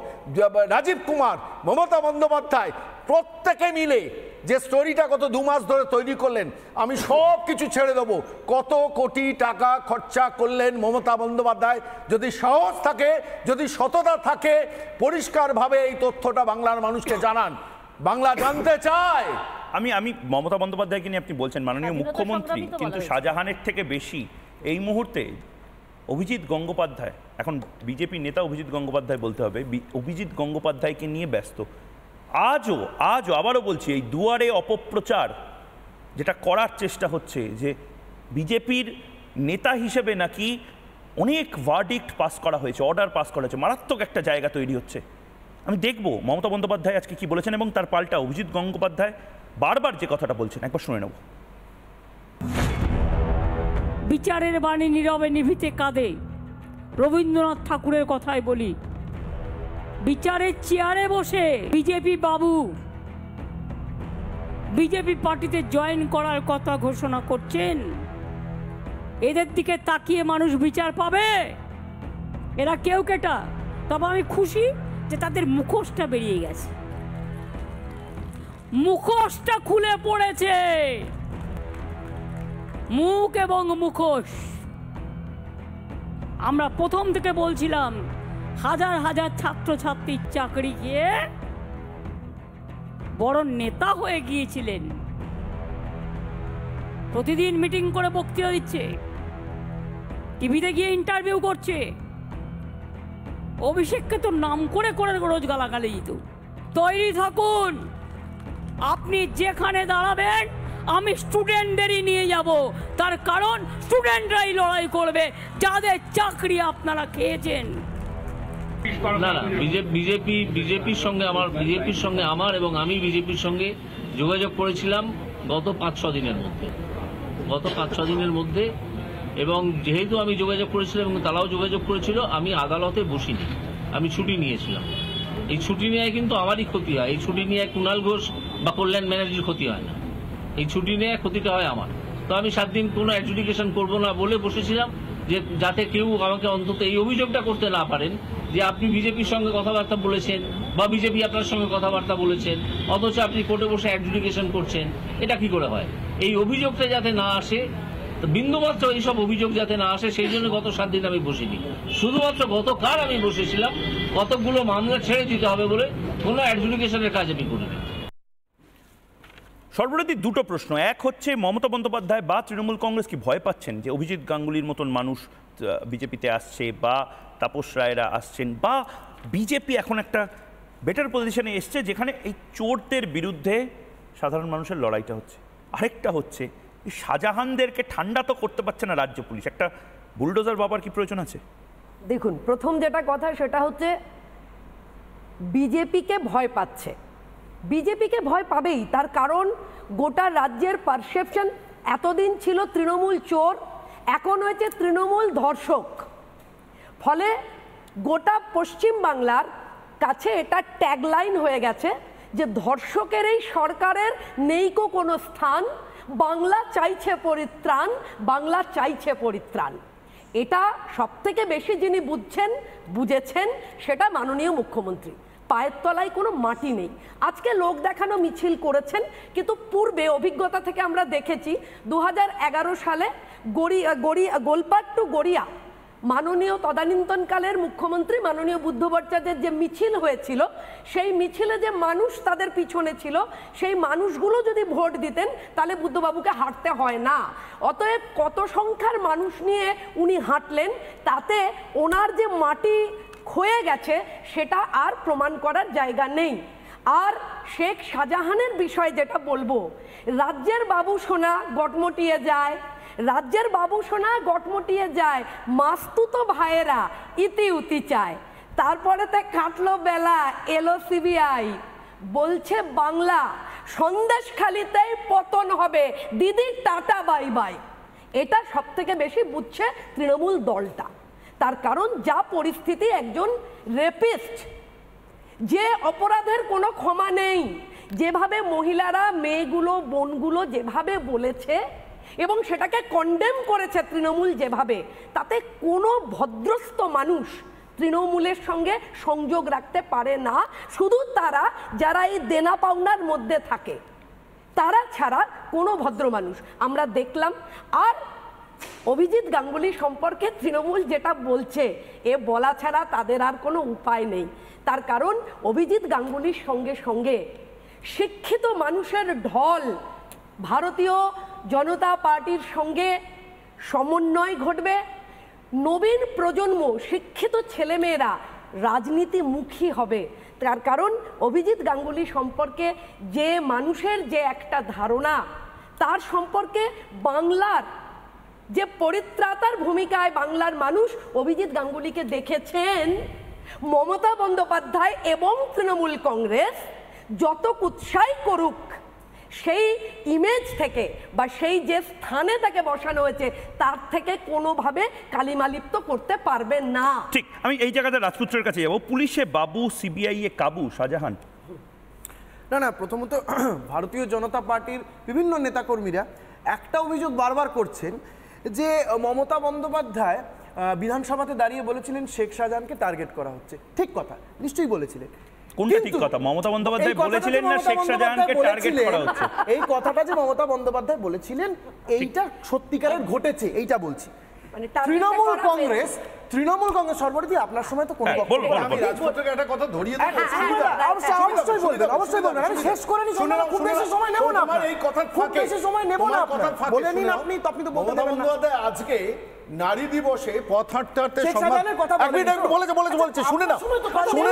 রাজীব কুমার, মমতা বন্দ্যোপাধ্যায় প্রত্যেকে মিলে যে স্টোরিটা গত 2 মাস ধরে তৈরি করলেন, আমি সব কিছু ছেড়ে দেবো, কত কোটি টাকা খরচা করলেন মমতা বন্দ্যোপাধ্যায়। যদি সাহস থাকে, যদি সততা থাকে, পরিষ্কারভাবে এই তথ্যটা বাংলার মানুষকে জানান, বাংলা জানতে চায়। আমি মমতা বন্দ্যোপাধ্যায়কে নিয়ে আপনি বলছেন মাননীয় মুখ্যমন্ত্রী, কিন্তু শাহজাহানের থেকে বেশি এই মুহূর্তে অভিজিৎ গঙ্গোপাধ্যায়, এখন বিজেপি নেতা অভিজিৎ গঙ্গোপাধ্যায় বলতে হবে, অভিজিৎ গঙ্গোপাধ্যায়কে নিয়ে ব্যস্ত। আজও আবারও বলছি, এই দুয়ারে অপপ্রচার যেটা করার চেষ্টা হচ্ছে, যে বিজেপির নেতা হিসেবে নাকি অনেক ভার্ডিক্ট পাস করা হয়েছে, অর্ডার পাস করা হয়েছে, মারাত্মক একটা জায়গা তৈরি হচ্ছে। আমি দেখব মমতা বন্দ্যোপাধ্যায় আজকে কি বলেছেন, এবং তার পাল্টা অভিজিৎ গঙ্গোপাধ্যায় বারবার যে কথাটা বলছেন, একবার শুনে নেব। বিচারের বাণী নীরবে নিভিতে কাঁদে, রবীন্দ্রনাথ ঠাকুরের কথাই বলি, বিচারের চেয়ারে বসে বিজেপি বাবু বিজেপি পার্টিতে জয়েন করার কথা ঘোষণা করছেন। এদের দিকে তাকিয়ে মানুষ বিচার পাবে? এরা কেউ কেটা। তবে আমি খুশি যে তাদের মুখোশটা বেরিয়ে গেছে, মুখোশটা খুলে পড়েছে। মুখ এবং মুখোশ। আমরা প্রথম থেকে বলছিলাম হাজার হাজার ছাত্রছাত্রীর চাকরি গিয়ে বড় নেতা হয়ে গিয়েছিলেন। প্রতিদিন মিটিং করে বক্তৃতা দিচ্ছে, টিভিতে গিয়ে ইন্টারভিউ করছে। অভিষেককে তো নাম করে করে রোজ গালাগালি দিত। তৈরি থাকুন, আপনি যেখানে দাঁড়াবেন আমি স্টুডেন্টদেরই নিয়ে যাব। তার কারণ স্টুডেন্টরাই লড়াই করবে যাদের চাকরি আপনারা খেয়েছেন। না না, বিজেপির সঙ্গে আমার এবং আমি বিজেপির সঙ্গে যোগাযোগ করেছিলাম গত 5-6 দিনের মধ্যে। এবং যেহেতু আমি যোগাযোগ করেছিলাম এবং তারাও যোগাযোগ করেছিল, আমি আদালতে বসিনি, আমি ছুটি নিয়েছিলাম। এই ছুটি নিয়ে কিন্তু আমারই ক্ষতি হয়। এই ছুটি নিয়ে কুণাল ঘোষ বা কল্যাণ ব্যানার্জির ক্ষতি হয় না, এই ছুটি নিয়ে ক্ষতিটা হয় আমার। তো আমি 7 দিন কোনো অ্যাডজুডিকেশন করব না বলে বসেছিলাম, যে যাতে কেউ আমাকে অন্তত এই অভিযোগটা করতে না পারেন যে আপনি বিজেপির সঙ্গে কথাবার্তা বলেছেন বা বিজেপি আপনার সঙ্গে কথাবার্তা বলেছেন, অথচ আপনি কোর্টে বসে অ্যাডজুডিকেশন করছেন। এটা কি করে হয়? এই অভিযোগটা যাতে না আসে, বিন্দুমাত্র এইসব অভিযোগ যাতে না আসে, সেই জন্য গত 7 দিন আমি বসিনি। শুধুমাত্র গতকাল আমি বসেছিলাম কতগুলো মামলা ছেড়ে দিতে হবে বলে, কোনো অ্যাডজুডিকেশনের কাজ আমি করিনি। সর্বরীতি দুটো প্রশ্ন। এক হচ্ছে, মমতা বন্দ্যোপাধ্যায় বা তৃণমূল কংগ্রেস কি ভয় পাচ্ছেন যে অভিজিৎ গাঙ্গুলির মতন মানুষ বিজেপিতে আসছে, বা তাপস রায়রা আসছেন, বা বিজেপি এখন একটা বেটার পজিশনে এসছে যেখানে এই চোরদের বিরুদ্ধে সাধারণ মানুষের লড়াইটা হচ্ছে? আরেকটা হচ্ছে, শাহজাহানদেরকে ঠান্ডা তো করতে পারছে না রাজ্য পুলিশ, একটা বুলডোজার বাবার কি প্রয়োজন আছে? দেখুন, প্রথম যেটা কথা সেটা হচ্ছে বিজেপিকে ভয় পাচ্ছে। বিজেপিকে ভয় পাবেই, তার কারণ গোটা রাজ্যের পারসেপশন এতদিন ছিল তৃণমূল চোর, এখন হয়েছে তৃণমূল ধর্ষক। ফলে গোটা পশ্চিম বাংলার কাছে এটা ট্যাগলাইন হয়ে গেছে যে ধর্ষকের এই সরকারের নেইকো কোনো স্থান, বাংলা চাইছে পরিত্রাণ, বাংলা চাইছে পরিত্রাণ। এটা সবথেকে বেশি যিনি বুঝেছেন সেটা মাননীয় মুখ্যমন্ত্রী। পায়ের তলায় কোনো মাটি নেই। আজকে লোক দেখানো মিছিল করেছেন, কিন্তু পূর্বে অভিজ্ঞতা থেকে আমরা দেখেছি 2011 সালে গোলপাট টু গড়িয়া মাননীয় তদানীন্তনকালের মুখ্যমন্ত্রী মাননীয় বুদ্ধ ভট্টাচার্যের যে মিছিল হয়েছিল, সেই মিছিলে যে মানুষ তাদের পিছনে ছিল, সেই মানুষগুলো যদি ভোট দিতেন তাহলে বুদ্ধবাবুকে হাঁটতে হয় না। অতএব কত সংখ্যার মানুষ নিয়ে উনি হাঁটলেন, তাতে ওনার যে মাটি ক্ষয়ে গেছে সেটা আর প্রমাণ করার জায়গা নেই। আর শেখ শাহজাহানের বিষয় যেটা বলবো, রাজ্যের বাবু সোনা গটমটিয়ে যায়, রাজ্যের বাবু সোনা গটমটিয়ে যায়, মাস্তুতো ভাইয়েরা ইতি উতি চায়। তারপরে তে কাটলো বেলা, এলো সিবিআই, বলছে বাংলা সন্দেশখালিতেই পতন হবে, দিদি টাটা বাই বাই। এটা সব থেকে বেশি বুঝছে তৃণমূল দলটা। তার কারণ যা পরিস্থিতি, একজন রেপিস্ট, যে অপরাধের কোনো ক্ষমা নেই, যেভাবে মহিলারা, মেয়েগুলো, বোনগুলো যেভাবে বলেছে এবং সেটাকে কন্ডেম করেছে তৃণমূল যেভাবে, তাতে কোনো ভদ্রস্থ মানুষ তৃণমূলের সঙ্গে সংযোগ রাখতে পারে না। শুধু তারা যারা এই দেনা পাওনার মধ্যে থাকে, তারা ছাড়া কোনো ভদ্র মানুষ আমরা দেখলাম। আর অভিজিৎ গাঙ্গুলি সম্পর্কে তৃণমূল যেটা বলছে, এ বলা ছাড়া তাদের আর কোনো উপায় নেই। তার কারণ অভিজিৎ গাঙ্গুলির সঙ্গে সঙ্গে শিক্ষিত মানুষের ঢল ভারতীয় জনতা পার্টির সঙ্গে সমন্বয় ঘটবে। নবীন প্রজন্ম, শিক্ষিত ছেলেমেয়েরা রাজনীতিমুখী হবে। তার কারণ অভিজিৎ গাঙ্গুলি সম্পর্কে যে মানুষের যে একটা ধারণা, তার সম্পর্কে বাংলার যে পরিত্রাতার ভূমিকায় বাংলার মানুষ অভিজিৎ গাঙ্গুলিকে দেখেছেন, মমতা বন্দ্যোপাধ্যায় এবং তৃণমূল কংগ্রেস যত কুৎসাই করুক, সেই ইমেজ থেকে বা সেই যে স্থানে তাকে বসানো হয়েছে তার থেকে কোনোভাবে কালিমালিপ্ত করতে পারবে না। ঠিক, আমি এই জায়গাতে রাজপুত্রের কাছে যাবো। পুলিশে বাবু, সিবিআই এ কাবু, শাহজাহান। না, প্রথমত ভারতীয় জনতা পার্টির বিভিন্ন নেতাকর্মীরা একটা অভিযোগ বারবার করছেন যে মমতা বন্দ্যোপাধ্যায় বিধানসভাতে দাঁড়িয়ে বলেছিলেন শেখ শাহজাহানকে টার্গেট করা হচ্ছে। ঠিক কথা, নিশ্চয়ই বলেছিলেন। কোনটা ঠিক কথা? মমতা বন্দ্যোপাধ্যায় বলেছিলেন না শেখ শাহজাহানকে টার্গেট করা হচ্ছে? এই কথাটা যে মমতা বন্দ্যোপাধ্যায় বলেছিলেন এইটা সত্যিকারের ঘটেছে, এইটা বলছি। তৃণমূল কংগ্রেস সর্বরিদি আপনার সময় তো কোনো আমি রাজপুত্রকে একটা কথা ধরিয়ে দেব। অবশ্যই বলবেন, অবশ্যই বলবেন। আমি শেষ করে নি, খুব বেশি সময় নেব না। আমার এই কথার খুব বেশি সময় নেব না। বলে নিন আপনি তো বলতে দেবেন না। আজকে নারী দিবসে পথ হাঁটতে হাঁটতে শুনে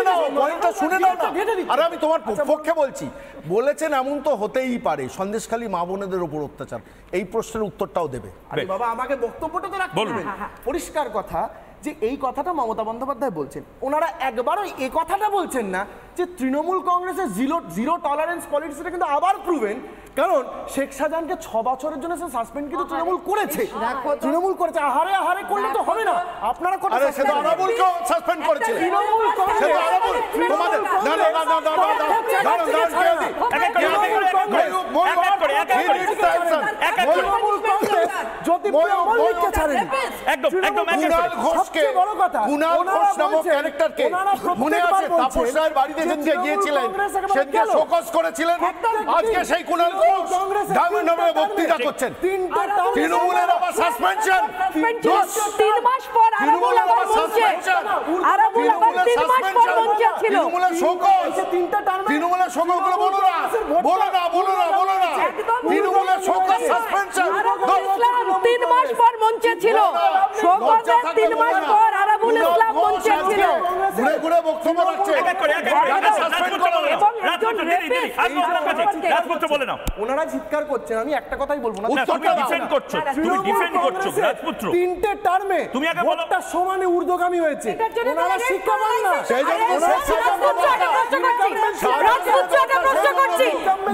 না, পয়েন্টটা শুনে নাও না। আর আমি তোমার পক্ষে বলছি, বলেছেন এমন তো হতেই পারে সন্দেশখালী মা বোনেদের উপর অত্যাচার। এই প্রশ্নের উত্তরটাও দেবে। আরে বাবা, আমাকে বক্তব্যটা তো রাখতে হবে। পরিষ্কার কথা যে এই কথাটা মমতা বন্দ্যোপাধ্যায় বলছেন। ওনারা একবারও এই কথাটা বলছেন না যে তৃণমূল কংগ্রেসের জিরো টলারেন্স পলিটিক্সটা কিন্তু আবার প্রুভেন। কারণ শেখ শাহজাহানকে 6 বছরের জন্য সে সাসপেন্ড কিন্তু তৃণমূল করেছে। তৃণমূল করেছে, আহারে করলে তো হবে না। আপনারা কত আরাবুলকে সাসপেন্ড করেছে তৃণমূল কংগ্রেস। তোমাদের তৃণমূল কংগ্রেস জ্যোতিপ্রিয় অমরলিককে ছাড়েনি। কুণাল ঘোষকে, কুণাল ঘোষ নামক ক্যারেক্টারকে মনে আছে তাপস রায়ের বাড়িতে যেদিনকে গিয়েছিলেন সেদিনকে শোকজ করেছিলেন। আজকে সেই কুণাল ঘোষ ডায়মন্ড হারবারে বক্তৃতা করছেন। তৃণমূলের আবার সাসপেনশন 3 মাস পর আরাবুল আবার মঞ্চে, আরাবুল আবার 3 মাস পর মঞ্চে ছিল। তৃণমূলের শোকজ, তৃণমূলের শোকজ গুলো বলো না। তৃণমূলের শোকজ সাসপেনশন 3 মাস পর মঞ্চে ছিল। শোকজের 3 মাস পর আরাবুল ইসলাম মঞ্চে ছিল। ঘুরে ঘুরে বক্তব্য রাখছে। ওনারা চিৎকার করছেন, আমি একটা কথাই বলবো না। তিনটে টার্মে তুমি আগে বলো, ভোটটা সমানে ঊর্ধ্বগামী হয়েছে। ওনারা শিক্ষা পান না।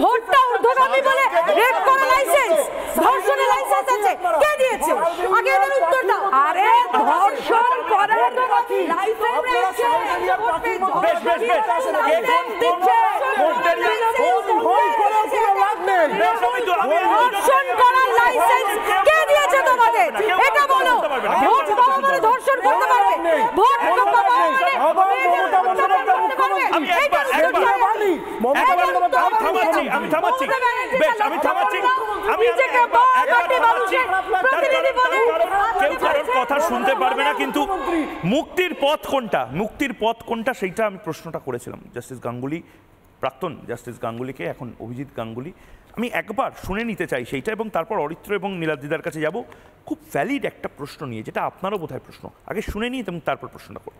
ভোটটা ঊর্ধ্বগামী বলে রেড করা লাইসেন্স, ধর্ষণের লাইসেন্স আছে, কে দিয়েছে? আগে এর উত্তর দাও। আরে ধর্ষণ করার লাইসেন্স দিচ্ছে, ধর্ষণ করার লাইসেন্স কে দিয়েছে তোমাদের? এটা বলো। ভোট পাওয়া মানে ধর্ষণ করতে পারবে? ভোট পাওয়া মানে কথা শুনতে পারবে না, কিন্তু মুক্তির পথ কোনটা, মুক্তির পথ কোনটা সেইটা আমি প্রশ্নটা করেছিলাম জাস্টিস গাঙ্গুলি, প্রাক্তন জাস্টিস গাঙ্গুলিকে, এখন অভিজিৎ গাঙ্গুলি। আমি একবার শুনে নিতে চাই সেইটা, এবং তারপর অরিত্র এবং নীলাদ্রিদার কাছে যাব খুব ভ্যালিড একটা প্রশ্ন নিয়ে, যেটা আপনারও বোধহয় প্রশ্ন। আগে শুনে নিই এবং তারপর প্রশ্নটা করব।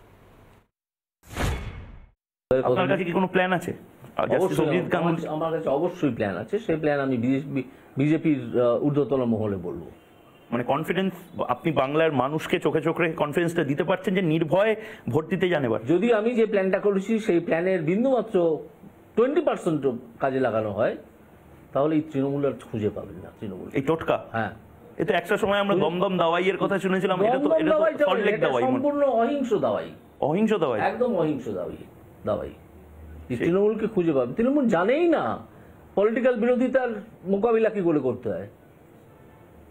আপনার কাছে কি কোনো প্ল্যান আছে? আমার কাছে অবশ্যই প্ল্যান আছে। সেই প্ল্যান আমি বিজেপির ঊর্ধ্বতন মহলে বলবো। মানে কনফিডেন্স, আপনি বাংলার মানুষকে চোখে চোখে কনফিডেন্সটা দিতে পারছেন যে নির্ভয়ে ভোট দিতে যান এবার? যদি আমি যে প্ল্যানটা করেছি সেই প্ল্যানের বিন্দুমাত্র 20% কাজে লাগানো হয়, তাহলে এই তৃণমূল আর খুঁজে পাবেন না। তৃণমূল এই টোটকা, হ্যাঁ, এটা একটা সময় আমরা দমদম দাওয়াইয়ের কথা শুনেছিলাম। এটা তো সল্টলেক দাওয়াই, সম্পূর্ণ অহিংস দাওয়াই। অহিংস দাওয়াই, একদম অহিংস দাওয়াই। তৃণমূলকে খুঁজে পাবে, তৃণমূল জানেই না পলিটিক্যাল বিরোধিতার মোকাবিলা কি করে করতে হয়।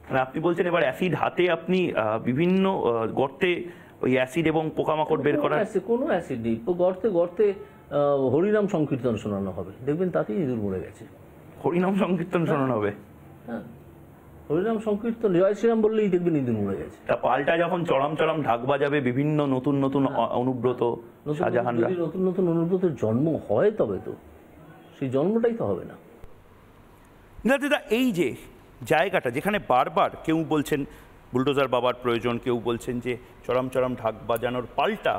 মানে আপনি বলছেন এবার অ্যাসিড হাতে আপনি বিভিন্ন গর্তে ওই অ্যাসিড এবং পোকামাকড় বের করার? কোনো অ্যাসিড নেই, গর্তে গর্তে হরিনাম সংকীর্তন শোনানো হবে, দেখবেন তাতেই ইঁদুর মরে গেছে। হরিনাম সংকীর্তন শোনানো হবে? হ্যাঁ, হরিনাম সংকীর্তন, জয় শ্রীরাম বললেই দেখবেন ইঁদুর মরে গেছে। তা পাল্টা যখন চরম চরম ঢাক বাজাবে বিভিন্ন নতুন নতুন অনুব্রত, শাহজাহানরা, নতুন নতুন অনুব্রতের জন্ম হয় তবে তো, সেই জন্মটাই তো হবে না। দাদা, এই যে জায়গাটা যেখানে বারবার কেউ বলছেন বুলডোজার বাবার প্রয়োজন, কেউ বলছেন যে চরম চরম ঢাক বাজানোর পাল্টা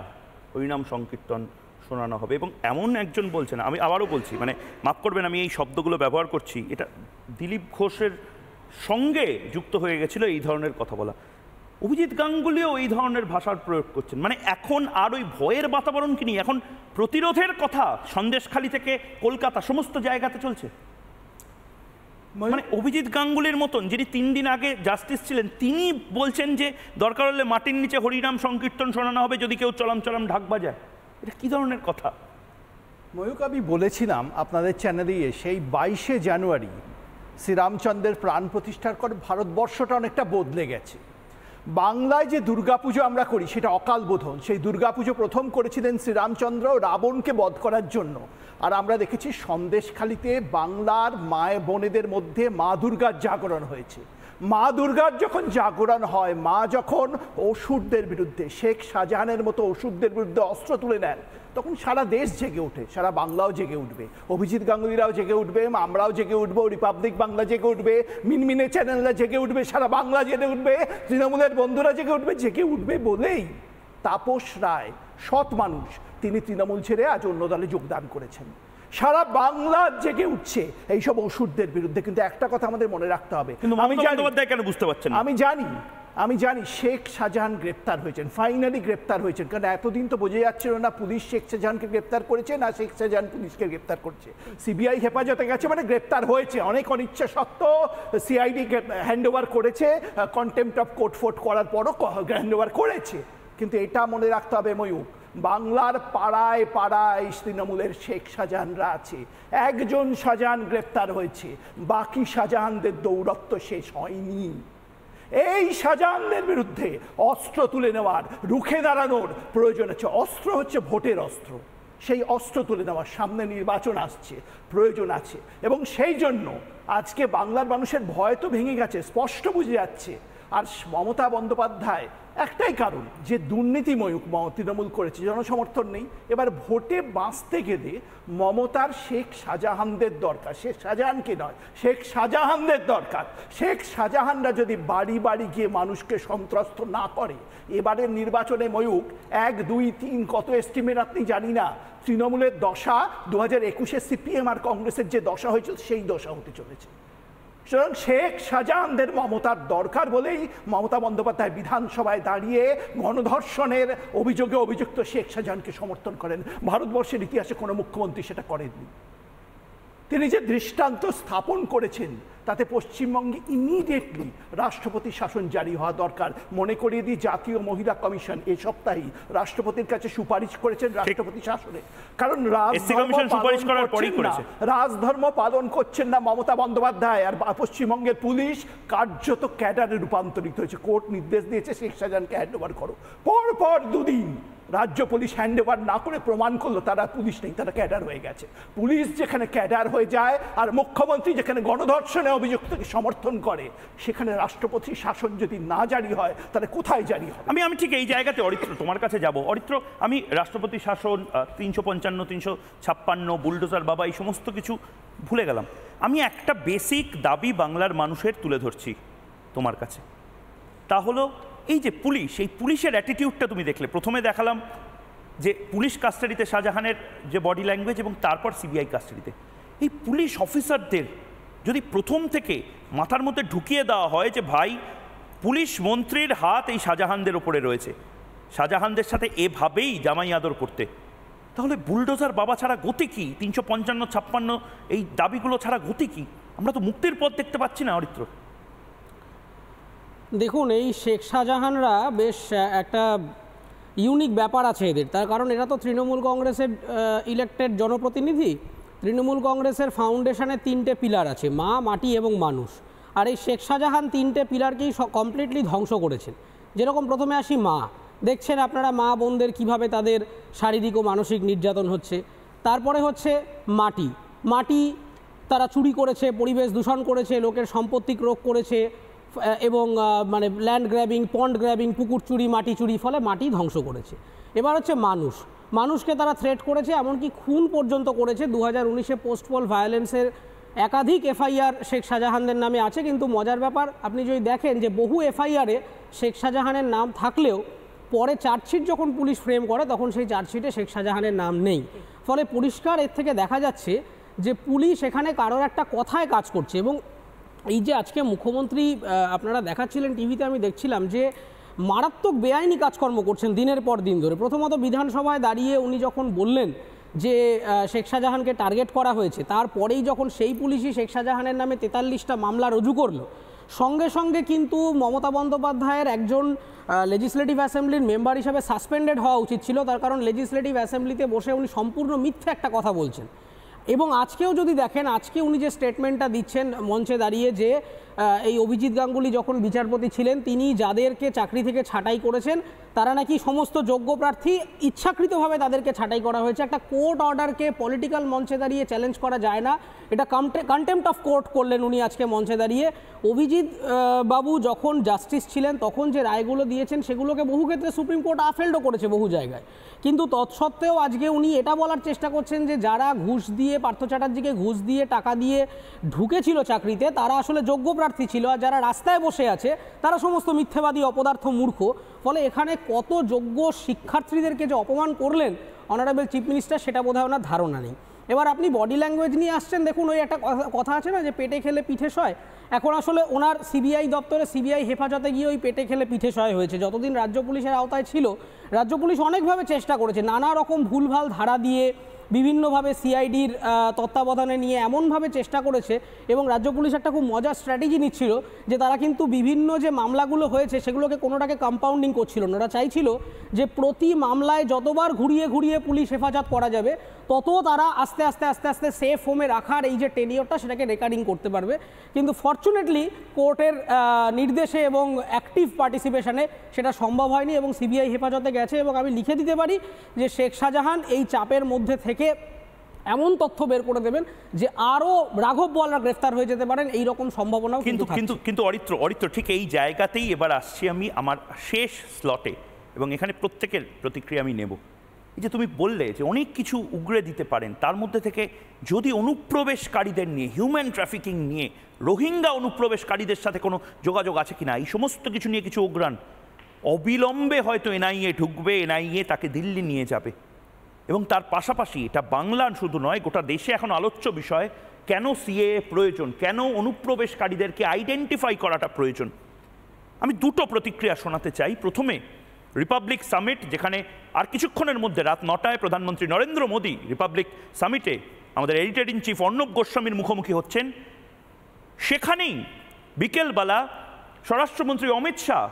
হরিনাম সংকীর্তন শোনানো হবে, এবং এমন একজন বলছেন, আমি আবারও বলছি, মানে মাফ করবেন আমি এই শব্দগুলো ব্যবহার করছি, এটা দিলীপ ঘোষের সঙ্গে যুক্ত হয়ে গেছিল এই ধরনের কথা বলা। অভিজিৎ গাঙ্গুলিও এই ধরনের ভাষার প্রয়োগ করছেন। মানে এখন আর ওই ভয়ের বাতাবরণ কি নেই, এখন প্রতিরোধের কথা সন্দেশখালী থেকে কলকাতা সমস্ত জায়গাতে চলছে। মানে অভিজিৎ গাঙ্গুলির মতন যিনি 3 দিন আগে জাস্টিস ছিলেন, তিনি বলছেন যে দরকার হলে মাটির নিচে হরিনাম সংকীর্তন শোনানো হবে যদি কেউ চলাম চলাম ঢাক বাজায়। এটা কি ধরনের কথা? ময়ূক, আমি বলেছিলাম আপনাদের চ্যানেলে সেই 22শে জানুয়ারি শ্রীরামচন্দ্রের প্রাণ প্রতিষ্ঠার পর ভারতবর্ষটা অনেকটা বদলে গেছে। বাংলায় যে দুর্গাপুজো আমরা করি সেটা অকাল বোধন। সেই দুর্গাপুজো প্রথম করেছিলেন শ্রীরামচন্দ্র রাবণকে বধ করার জন্য। আর আমরা দেখেছি সন্দেশখালিতে বাংলার মায়ে বোনেদের মধ্যে মা দুর্গার জাগরণ হয়েছে। মা দুর্গার যখন জাগরণ হয়, মা যখন অসুরদের বিরুদ্ধে, শেখ শাহজাহানের মতো অসুরদের বিরুদ্ধে অস্ত্র তুলে নেন, তখন সারা দেশ জেগে ওঠে, সারা বাংলাও জেগে উঠবে, অভিজিৎ গাঙ্গুলিরাও জেগে উঠবে, আমরাও জেগে উঠবো, রিপাবলিক বাংলা জেগে উঠবে, মিনমিনে চ্যানেলরা জেগে উঠবে, সারা বাংলা জেগে উঠবে, তৃণমূলের বন্ধুরা জেগে উঠবে বলেই তাপস রায়, সৎ মানুষ, তিনি তৃণমূল ছেড়ে আজ অন্য দলে যোগদান করেছেন। সারা বাংলা জেগে উঠছে এইসব অসুরদের বিরুদ্ধে। কিন্তু একটা কথা আমাদের মনে রাখতে হবে, কেন বুঝতে পারছেন? আমি জানি শেখ শাহজাহান গ্রেপ্তার হয়েছেন, ফাইনালি গ্রেপ্তার হয়েছেন। কারণ এতদিন তো বোঝা যাচ্ছিল না পুলিশ শেখ শাহজাহানকে গ্রেপ্তার করেছে না শেখ শাহজাহান পুলিশকে গ্রেপ্তার করছে। সিবিআই হেফাজতে গেছে মানে গ্রেপ্তার হয়েছে। অনেক অনিচ্ছা সত্ত্বেও সিআইডি হ্যান্ড ওভার করেছে, কন্টেম্পট অফ কোর্ট ফোর্ট করার পরও হ্যান্ড ওভার করেছে। কিন্তু এটা মনে রাখতে হবে ময়ূক, বাংলার পাড়ায় পাড়ায় তৃণমূলের শেখ শাহজাহানরা আছে। একজন শাহজাহান গ্রেপ্তার হয়েছে, বাকি শাহজাহানদের দৌরত্ব শেষ হয়নি। এই শাহজাহানদের বিরুদ্ধে অস্ত্র তুলে নেওয়ার, রুখে দাঁড়ানোর প্রয়োজন আছে। অস্ত্র হচ্ছে ভোটের অস্ত্র, সেই অস্ত্র তুলে নেওয়ার, সামনে নির্বাচন আসছে, প্রয়োজন আছে। এবং সেই জন্য আজকে বাংলার মানুষের ভয় তো ভেঙে গেছে, স্পষ্ট বুঝে যাচ্ছে। আর মমতা বন্দ্যোপাধ্যায় একটাই কারণ যে দুর্নীতিময়ক তৃণমূল করেছে, জনসমর্থন নেই। এবার ভোটে বাঁচতে গেলে মমতার শেখ শাহজাহানদের দরকার, শেখ শাহজাহানকে নয়, শেখ শাহজাহানদের দরকার। শেখ শাহজাহানরা যদি বাড়ি বাড়ি গিয়ে মানুষকে সন্ত্রস্ত না করে, এবারের নির্বাচনে ময়ূক 1, 2, 3 কত এস্টিমেট আপনি জানি না, তৃণমূলের দশা 2021-এ সিপিএম আর কংগ্রেসের যে দশা হয়েছিল সেই দশা হতে চলেছে। সুতরাং শেখ শাহজাহানদের মমতার দরকার বলেই মমতা বন্দ্যোপাধ্যায় বিধানসভায় দাঁড়িয়ে গণধর্ষণের অভিযোগে অভিযুক্ত শেখ শাহজাহানকে সমর্থন করেন। ভারতবর্ষের ইতিহাসে কোনো মুখ্যমন্ত্রী সেটা করেননি। তিনি যে দৃষ্টান্ত স্থাপন করেছেন তাতে পশ্চিমবঙ্গে ইমিডিয়েটলি রাষ্ট্রপতি শাসন জারি হওয়া দরকার। মনে করিয়ে দিই, জাতীয় মহিলা কমিশন এ সপ্তাহেই রাষ্ট্রপতির কাছে সুপারিশ করেছেন রাষ্ট্রপতি শাসনে। কারণ রাজধর্ম পালন করছেন না মমতা বন্দ্যোপাধ্যায়। আর পশ্চিমবঙ্গের পুলিশ কার্যত ক্যাডারে রূপান্তরিত হয়েছে। কোর্ট নির্দেশ দিয়েছে শেখ শাহজাহানকে হ্যান্ড ওভার করো, পর 2 দিন রাজ্য পুলিশ হ্যান্ড ওভার না করে প্রমাণ করলো তারা পুলিশ নেই, তারা ক্যাডার হয়ে গেছে। পুলিশ যেখানে ক্যাডার হয়ে যায় আর মুখ্যমন্ত্রী যেখানে গণধর্ষণে অভিযুক্তকে সমর্থন করে, সেখানে রাষ্ট্রপতি শাসন যদি না জারি হয় তাহলে কোথায় জারি হয়? আমি ঠিক এই জায়গাতে অরিত্র তোমার কাছে যাব। অরিত্র, আমি রাষ্ট্রপতি শাসন 355, 356, বুলডোজার বাবা এই সমস্ত কিছু ভুলে গেলাম। আমি একটা বেসিক দাবি বাংলার মানুষের তুলে ধরছি তোমার কাছে, তা হলো এই যে পুলিশ, এই পুলিশের অ্যাটিটিউডটা তুমি দেখলে। প্রথমে দেখালাম যে পুলিশ কাস্টাডিতে শাহজাহানের যে বডি ল্যাঙ্গুয়েজ, এবং তারপর সিবিআই কাস্টাডিতে। এই পুলিশ অফিসারদের যদি প্রথম থেকে মাথার মধ্যে ঢুকিয়ে দেওয়া হয় যে ভাই পুলিশ মন্ত্রীর হাত এই শাহজাহানদের ওপরে রয়েছে, শাহজাহানদের সাথে এভাবেই জামাই আদর করতে, তাহলে বুলডোজার বাবা ছাড়া গতি কি? 355, 56 এই দাবিগুলো ছাড়া গতি কি? আমরা তো মুক্তির পথ দেখতে পাচ্ছি না অরিত্র। দেখুন, এই শেখ শাহজাহানরা বেশ একটা ইউনিক ব্যাপার আছে এদের। তার কারণ এরা তো তৃণমূল কংগ্রেসের ইলেক্টেড জনপ্রতিনিধি। তৃণমূল কংগ্রেসের ফাউন্ডেশনে 3টে পিলার আছে, মা, মাটি এবং মানুষ। আর এই শেখ শাহজাহান 3টে পিলারকেই কমপ্লিটলি ধ্বংস করেছেন। যেরকম প্রথমে আসি মা, দেখছেন আপনারা মা বোনদের কিভাবে তাদের শারীরিক ও মানসিক নির্যাতন হচ্ছে। তারপরে হচ্ছে মাটি, মাটি তারা চুরি করেছে, পরিবেশ দূষণ করেছে, লোকের সম্পত্তি ক্রোক করেছে, এবং মানে ল্যান্ড গ্র্যাবিং, পন্ড গ্র্যাবিং, পুকুর চুরি, মাটি চুরি, ফলে মাটি ধ্বংস করেছে। এবার হচ্ছে মানুষ, মানুষকে তারা থ্রেট করেছে, এমনকি খুন পর্যন্ত করেছে। 2019-এ পোস্ট পোল ভায়োলেন্সের একাধিক এফআইআর শেখ শাহজাহানদের নামে আছে। কিন্তু মজার ব্যাপার, আপনি যদি দেখেন যে বহু এফআইআরে শেখ শাহজাহানের নাম থাকলেও পরে চার্জশিট যখন পুলিশ ফ্রেম করে তখন সেই চার্জশিটে শেখ শাহজাহানের নাম নেই। ফলে পরিষ্কার এর থেকে দেখা যাচ্ছে যে পুলিশ এখানে কারোর একটা কথায় কাজ করছে। এবং এই যে আজকে মুখ্যমন্ত্রী আপনারা দেখাচ্ছিলেন টিভিতে, আমি দেখছিলাম যে মারাত্মক বেআইনি কাজকর্ম করছেন দিনের পর দিন ধরে। প্রথমত বিধানসভায় দাঁড়িয়ে উনি যখন বললেন যে শেখ শাহজাহানকে টার্গেট করা হয়েছে, তারপরেই যখন সেই পুলিশই শেখ শাহজাহানের নামে 43টা মামলা রুজু করলো, সঙ্গে সঙ্গে কিন্তু মমতা বন্দ্যোপাধ্যায়ের একজন লেজিসলেটিভ অ্যাসেম্বলির মেম্বার হিসেবে সাসপেন্ডেড হওয়া উচিত ছিল, তার কারণ লেজিসলেটিভ অ্যাসেম্বলিতে বসে উনি সম্পূর্ণ মিথ্যে একটা কথা বলছেন। এবং আজকেও যদি দেখেন, আজকে উনি যে স্টেটমেন্টটা দিচ্ছেন মঞ্চে দাঁড়িয়ে, যে এই অভিজিৎ গাঙ্গুলি যখন বিচারপতি ছিলেন তিনি যাদেরকে চাকরি থেকে ছাঁটাই করেছেন তারা নাকি সমস্ত যোগ্য প্রার্থী, ইচ্ছাকৃতভাবে তাদেরকে ছাঁটাই করা হয়েছে। একটা কোর্ট অর্ডারকে পলিটিক্যাল মঞ্চে দাঁড়িয়ে চ্যালেঞ্জ করা যায় না, এটা কন্টেম্প্ট অফ কোর্ট করলেন উনি আজকে মঞ্চে দাঁড়িয়ে। অভিজিৎ বাবু যখন জাস্টিস ছিলেন তখন যে রায়গুলো দিয়েছেন সেগুলোকে বহু ক্ষেত্রে সুপ্রিম কোর্ট আফেল্ডও করেছে বহু জায়গায়, কিন্তু তৎসত্ত্বেও আজকে উনি এটা বলার চেষ্টা করছেন যে যারা ঘুষ দিয়ে, পার্থ চ্যাটার্জিকে ঘুষ দিয়ে, টাকা দিয়ে ঢুকেছিল চাকরিতে তারা আসলে যোগ্য প্রার্থী ছিল, আর যারা রাস্তায় বসে আছে তারা সমস্ত মিথ্যেবাদী, অপদার্থ, মূর্খ। ফলে এখানে কত যোগ্য শিক্ষার্থীদেরকে যে অপমান করলেন অনারেবল চিফ মিনিস্টার, সেটা বোধহয় ওনার ধারণা নেই। এবার আপনি বডি ল্যাঙ্গুয়েজ নিয়ে আসছেন, দেখুন ওই একটা কথা আছে না যে পেটে খেলে পিঠে সয়, এখন আসলে ওনার সিবিআই দপ্তরে সিবিআই হেফাজতে গিয়ে ওই পেটে খেলে পিঠে সয় হয়েছে। যতদিন রাজ্য পুলিশের আওতায় ছিল, রাজ্য পুলিশ অনেকভাবে চেষ্টা করেছে, নানা রকম ভুলভাল ধারা দিয়ে, বিভিন্নভাবে সিআইডির তত্ত্বাবধানে নিয়ে এমনভাবে চেষ্টা করেছে, এবং রাজ্য পুলিশ একটা খুব মজার স্ট্র্যাটেজি নিচ্ছিল যে তারা কিন্তু বিভিন্ন যে মামলাগুলো হয়েছে সেগুলোকে কোনোটাকে কম্পাউন্ডিং করছিল না। ওরা চাইছিল যে প্রতি মামলায় যতবার ঘুরিয়ে ঘুরিয়ে পুলিশ হেফাজত করা যাবে তত তারা আস্তে আস্তে আস্তে আস্তে সেফ হোমে রাখার এই যে টেনিওরটা সেটাকে রেকর্ডিং করতে পারবে। কিন্তু ফর্চুনেটলি কোর্টের নির্দেশে এবং অ্যাক্টিভ পার্টিসিপেশনে সেটা সম্ভব হয়নি এবং সিবিআই হেফাজতে গেছে। এবং আমি লিখে দিতে পারি যে শেখ শাহজাহান এই চাপের মধ্যে থেকে এমন তথ্য বের করে দেবেন যে আরও রাঘব বোয়ালরা গ্রেফতার হয়ে যেতে পারেন, এই রকম সম্ভাবনাও কিন্তু কিন্তু অরিত্র ঠিক এই জায়গাতেই এবার আসছি আমি আমার শেষ স্লটে, এবং এখানে প্রত্যেকের প্রতিক্রিয়া আমি নেব। এই যে তুমি বললে যে অনেক কিছু উগড়ে দিতে পারেন, তার মধ্যে থেকে যদি অনুপ্রবেশকারীদের নিয়ে, হিউম্যান ট্রাফিকিং নিয়ে, রোহিঙ্গা অনুপ্রবেশকারীদের সাথে কোনো যোগাযোগ আছে কিনা, এই সমস্ত কিছু নিয়ে কিছু উগরান, অবিলম্বে হয়তো এনআইএ ঢুকবে, এনআইএ তাকে দিল্লি নিয়ে যাবে। এবং তার পাশাপাশি এটা বাংলা শুধু নয়, গোটা দেশে এখন আলোচ্য বিষয়, কেন সিএএ প্রয়োজন, কেন অনুপ্রবেশকারীদেরকে আইডেন্টিফাই করাটা প্রয়োজন। আমি দুটো প্রতিক্রিয়া শোনাতে চাই। প্রথমে রিপাবলিক সামিট, যেখানে আর কিছুক্ষণের মধ্যে রাত 9টায় প্রধানমন্ত্রী নরেন্দ্র মোদী রিপাবলিক সামিটে আমাদের এডিটর ইন চিফ অর্ণব গোস্বামীর মুখোমুখি হচ্ছেন, সেখানেই বিকেলবেলা স্বরাষ্ট্রমন্ত্রী অমিত শাহ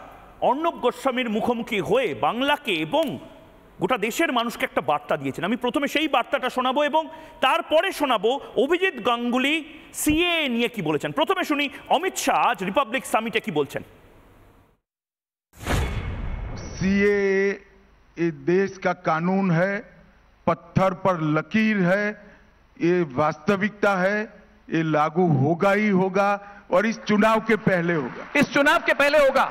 অর্ণব গোস্বামীর মুখোমুখি হয়ে বাংলাকে এবং গোটা দেশের মানুষকে একটা বার্তা দিয়েছেন। আমি প্রথমে সেই বার্তাটা শোনাবো এবং তারপরে শোনাবো অভিজিৎ গাঙ্গুলি সিএএ নিয়ে কি বলেছেন। প্রথমে শুনি অমিত শাহ আজ রিপাবলিক সামিটে কি বলছেন। सीएए ये देश का कानून है, पत्थर पर लकीर है, ये वास्तविकता है, ये लागू होगा ही होगा और इस चुनाव के पहले होगा। इस चुनाव के पहले होगा,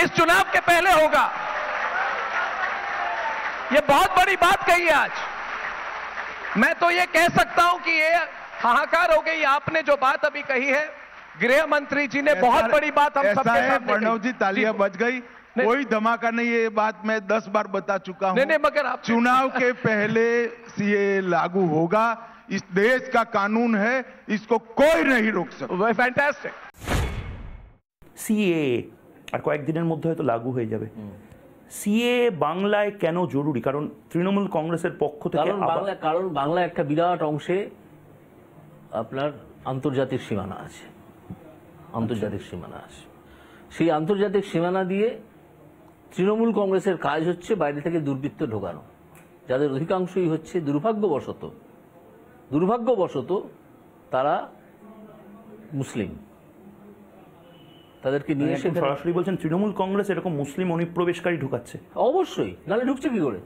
इस चुनाव के पहले होगा। ये बहुत बड़ी बात कही है आज। मैं तो ये कह सकता हूं कि ये हाहाकार हो गई। आपने जो बात अभी कही है, गृह मंत्री जी ने बहुत बड़ी बात हम सबके सामने प्रणव जी, तालियां बज गई, कोई धमाका नहीं है। ये बात मैं 10 बार बता चुका हूं। नहीं, मगर आप चुनाव के पहले सीए लागू होगा, इस देश का कानून है, इसको कोई नहीं रोक सकता। फैंटास्टिक। সিএএ আর কয়েকদিনের মধ্যে হয়তো লাগু হয়ে যাবে। সিএএ বাংলায় কেন জরুরি? কারণ তৃণমূল কংগ্রেসের পক্ষ থেকে কারণ বাংলা একটা বিরাট অংশে আপনার আন্তর্জাতিক সীমানা আছে, আন্তর্জাতিক সীমানা আছে। সেই আন্তর্জাতিক সীমানা দিয়ে তৃণমূল কংগ্রেসের কাজ হচ্ছে বাইরে থেকে দুর্বৃত্ত ঢোকানো, যাদের অধিকাংশই হচ্ছে দুর্ভাগ্যবশত তারা মুসলিম। তাদেরকে নিয়ে এসে সরাসরি বলছেন তৃণমূল কংগ্রেস এরকম মুসলিম অনুপ্রবেশকারী ঢুকাচ্ছে। অবশ্যই, নাহলে ঢুকছে কি করে?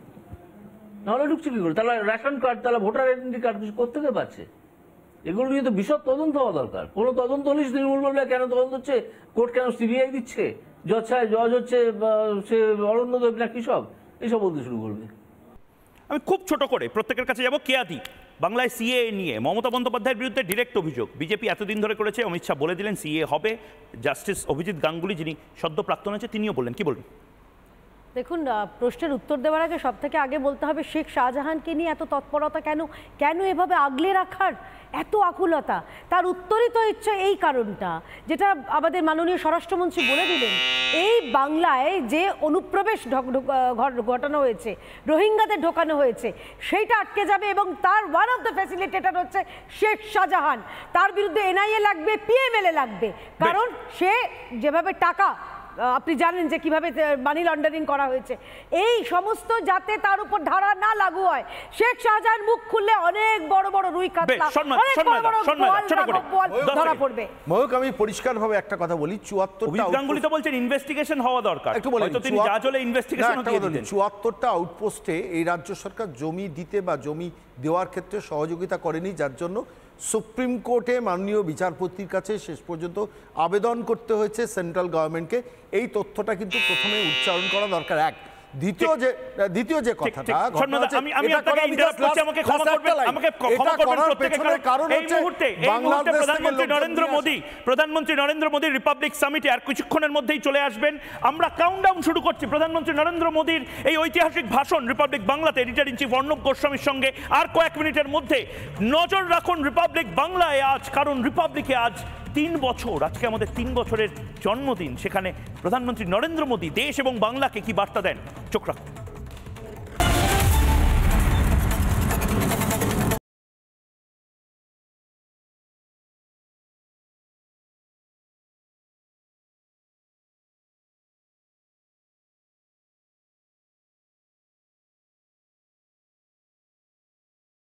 তারা রেশন কার্ড, তারা ভোটার আইডেন্টি কার্ড কোথেকে পাচ্ছে? এগুলো নিয়ে তো বিশদ তদন্ত হওয়া দরকার। কোনো তদন্ত হলে তৃণমূল বলবে কেন তদন্ত হচ্ছে, কোর্ট কেন সিবিআই দিচ্ছে, জজ হচ্ছে সে অরণ্যদেব না কি সব, এইসব বলতে শুরু করবে। আমি খুব ছোট করে প্রত্যেকের কাছে যাব। কেয়াদি বাংলায় সিএএ নিয়ে মমতা বন্দ্যোপাধ্যায়ের বিরুদ্ধে ডিরেক্ট অভিযোগ বিজেপি এতদিন ধরে করেছে, অমিত শাহ বলে দিলেন সিএএ হবে। জাস্টিস অভিজিৎ গাঙ্গুলি যিনি সদ্য প্রাক্তন আছে তিনিও বললেন, কি বলবেন? দেখুন, প্রশ্নের উত্তর দেওয়ার আগে সব থেকে আগে বলতে হবে শেখ শাহজাহানকে নিয়ে এত তৎপরতা কেন, কেন এভাবে আগলে রাখার এত আকুলতা? তার উত্তরই তো হচ্ছে এই কারণটা, যেটা আমাদের মাননীয় স্বরাষ্ট্রমন্ত্রী বলে দিলেন। এই বাংলায় যে অনুপ্রবেশ ঘটানো হয়েছে, রোহিঙ্গাদের ঢোকানো হয়েছে, সেইটা আটকে যাবে এবং তার ওয়ান অফ দ্য ফ্যাসিলিটেটর হচ্ছে শেখ শাহজাহান। তার বিরুদ্ধে এনআইএ লাগবে, পিএমএলএ লাগবে, কারণ সে যেভাবে টাকা, আপনি জানেন যে কিভাবে মানি লন্ডারিং করা হয়েছে, এই সমস্ত যাতে তার উপর ধারা না লাগু হয়। শেখ শাহজাহান মুখ খুললে অনেক বড় বড় রুই কাতলা, অনেক বড় বড় গোয়াল ধরা পড়বে। ময়ূক, আমি পরিষ্কারভাবে একটা কথা বলি, 74টা গাঙ্গুলি তো বলছেন ইনভেস্টিগেশন হওয়া দরকার, একটু বলেন হয়তো তিনি যা চলে ইনভেস্টিগেশন দিয়ে দিতেন। 74টা আউটপোস্টে এই রাজ্য সরকার জমি দিতে বা জমি দেওয়ার ক্ষেত্রে সহযোগিতা করেনি, যার জন্য সুপ্রিম কোর্টে মাননীয় বিচারপতির কাছে শেষ পর্যন্ত আবেদন করতে হয়েছে সেন্ট্রাল গভর্নমেন্টকে। এই তথ্যটা কিন্তু প্রথমে উচ্চারণ করা দরকার। এক দ্বিতীয় যে কথাটা, আমি আপনাকে ইন্টারাপ্ট করছি, আমাকে ক্ষমা করবেন, আমাকে ক্ষমা করবেন প্রত্যেককে। কারণ এই মুহূর্তে প্রধানমন্ত্রী নরেন্দ্র মোদী রিপাবলিক সামিটে আর কিছুক্ষণের মধ্যেই চলে আসবেন। আমরা কাউন্টডাউন শুরু করছি প্রধানমন্ত্রী নরেন্দ্র মোদীর এই ঐতিহাসিক ভাষণ রিপাবলিক বাংলাতে এডিটর ইন চিফ অর্ণব গোস্বামীর সঙ্গে আর কয়েক মিনিটের মধ্যে। নজর রাখুন রিপাবলিক বাংলায় আজ, কারণ রিপাবলিকে আজ 3 বছর, আজকে আমাদের 3 বছরের জন্মদিন। সেখানে প্রধানমন্ত্রী নরেন্দ্র মোদী দেশ এবং বাংলাকে কি বার্তা দেন, চোখ রাখুন।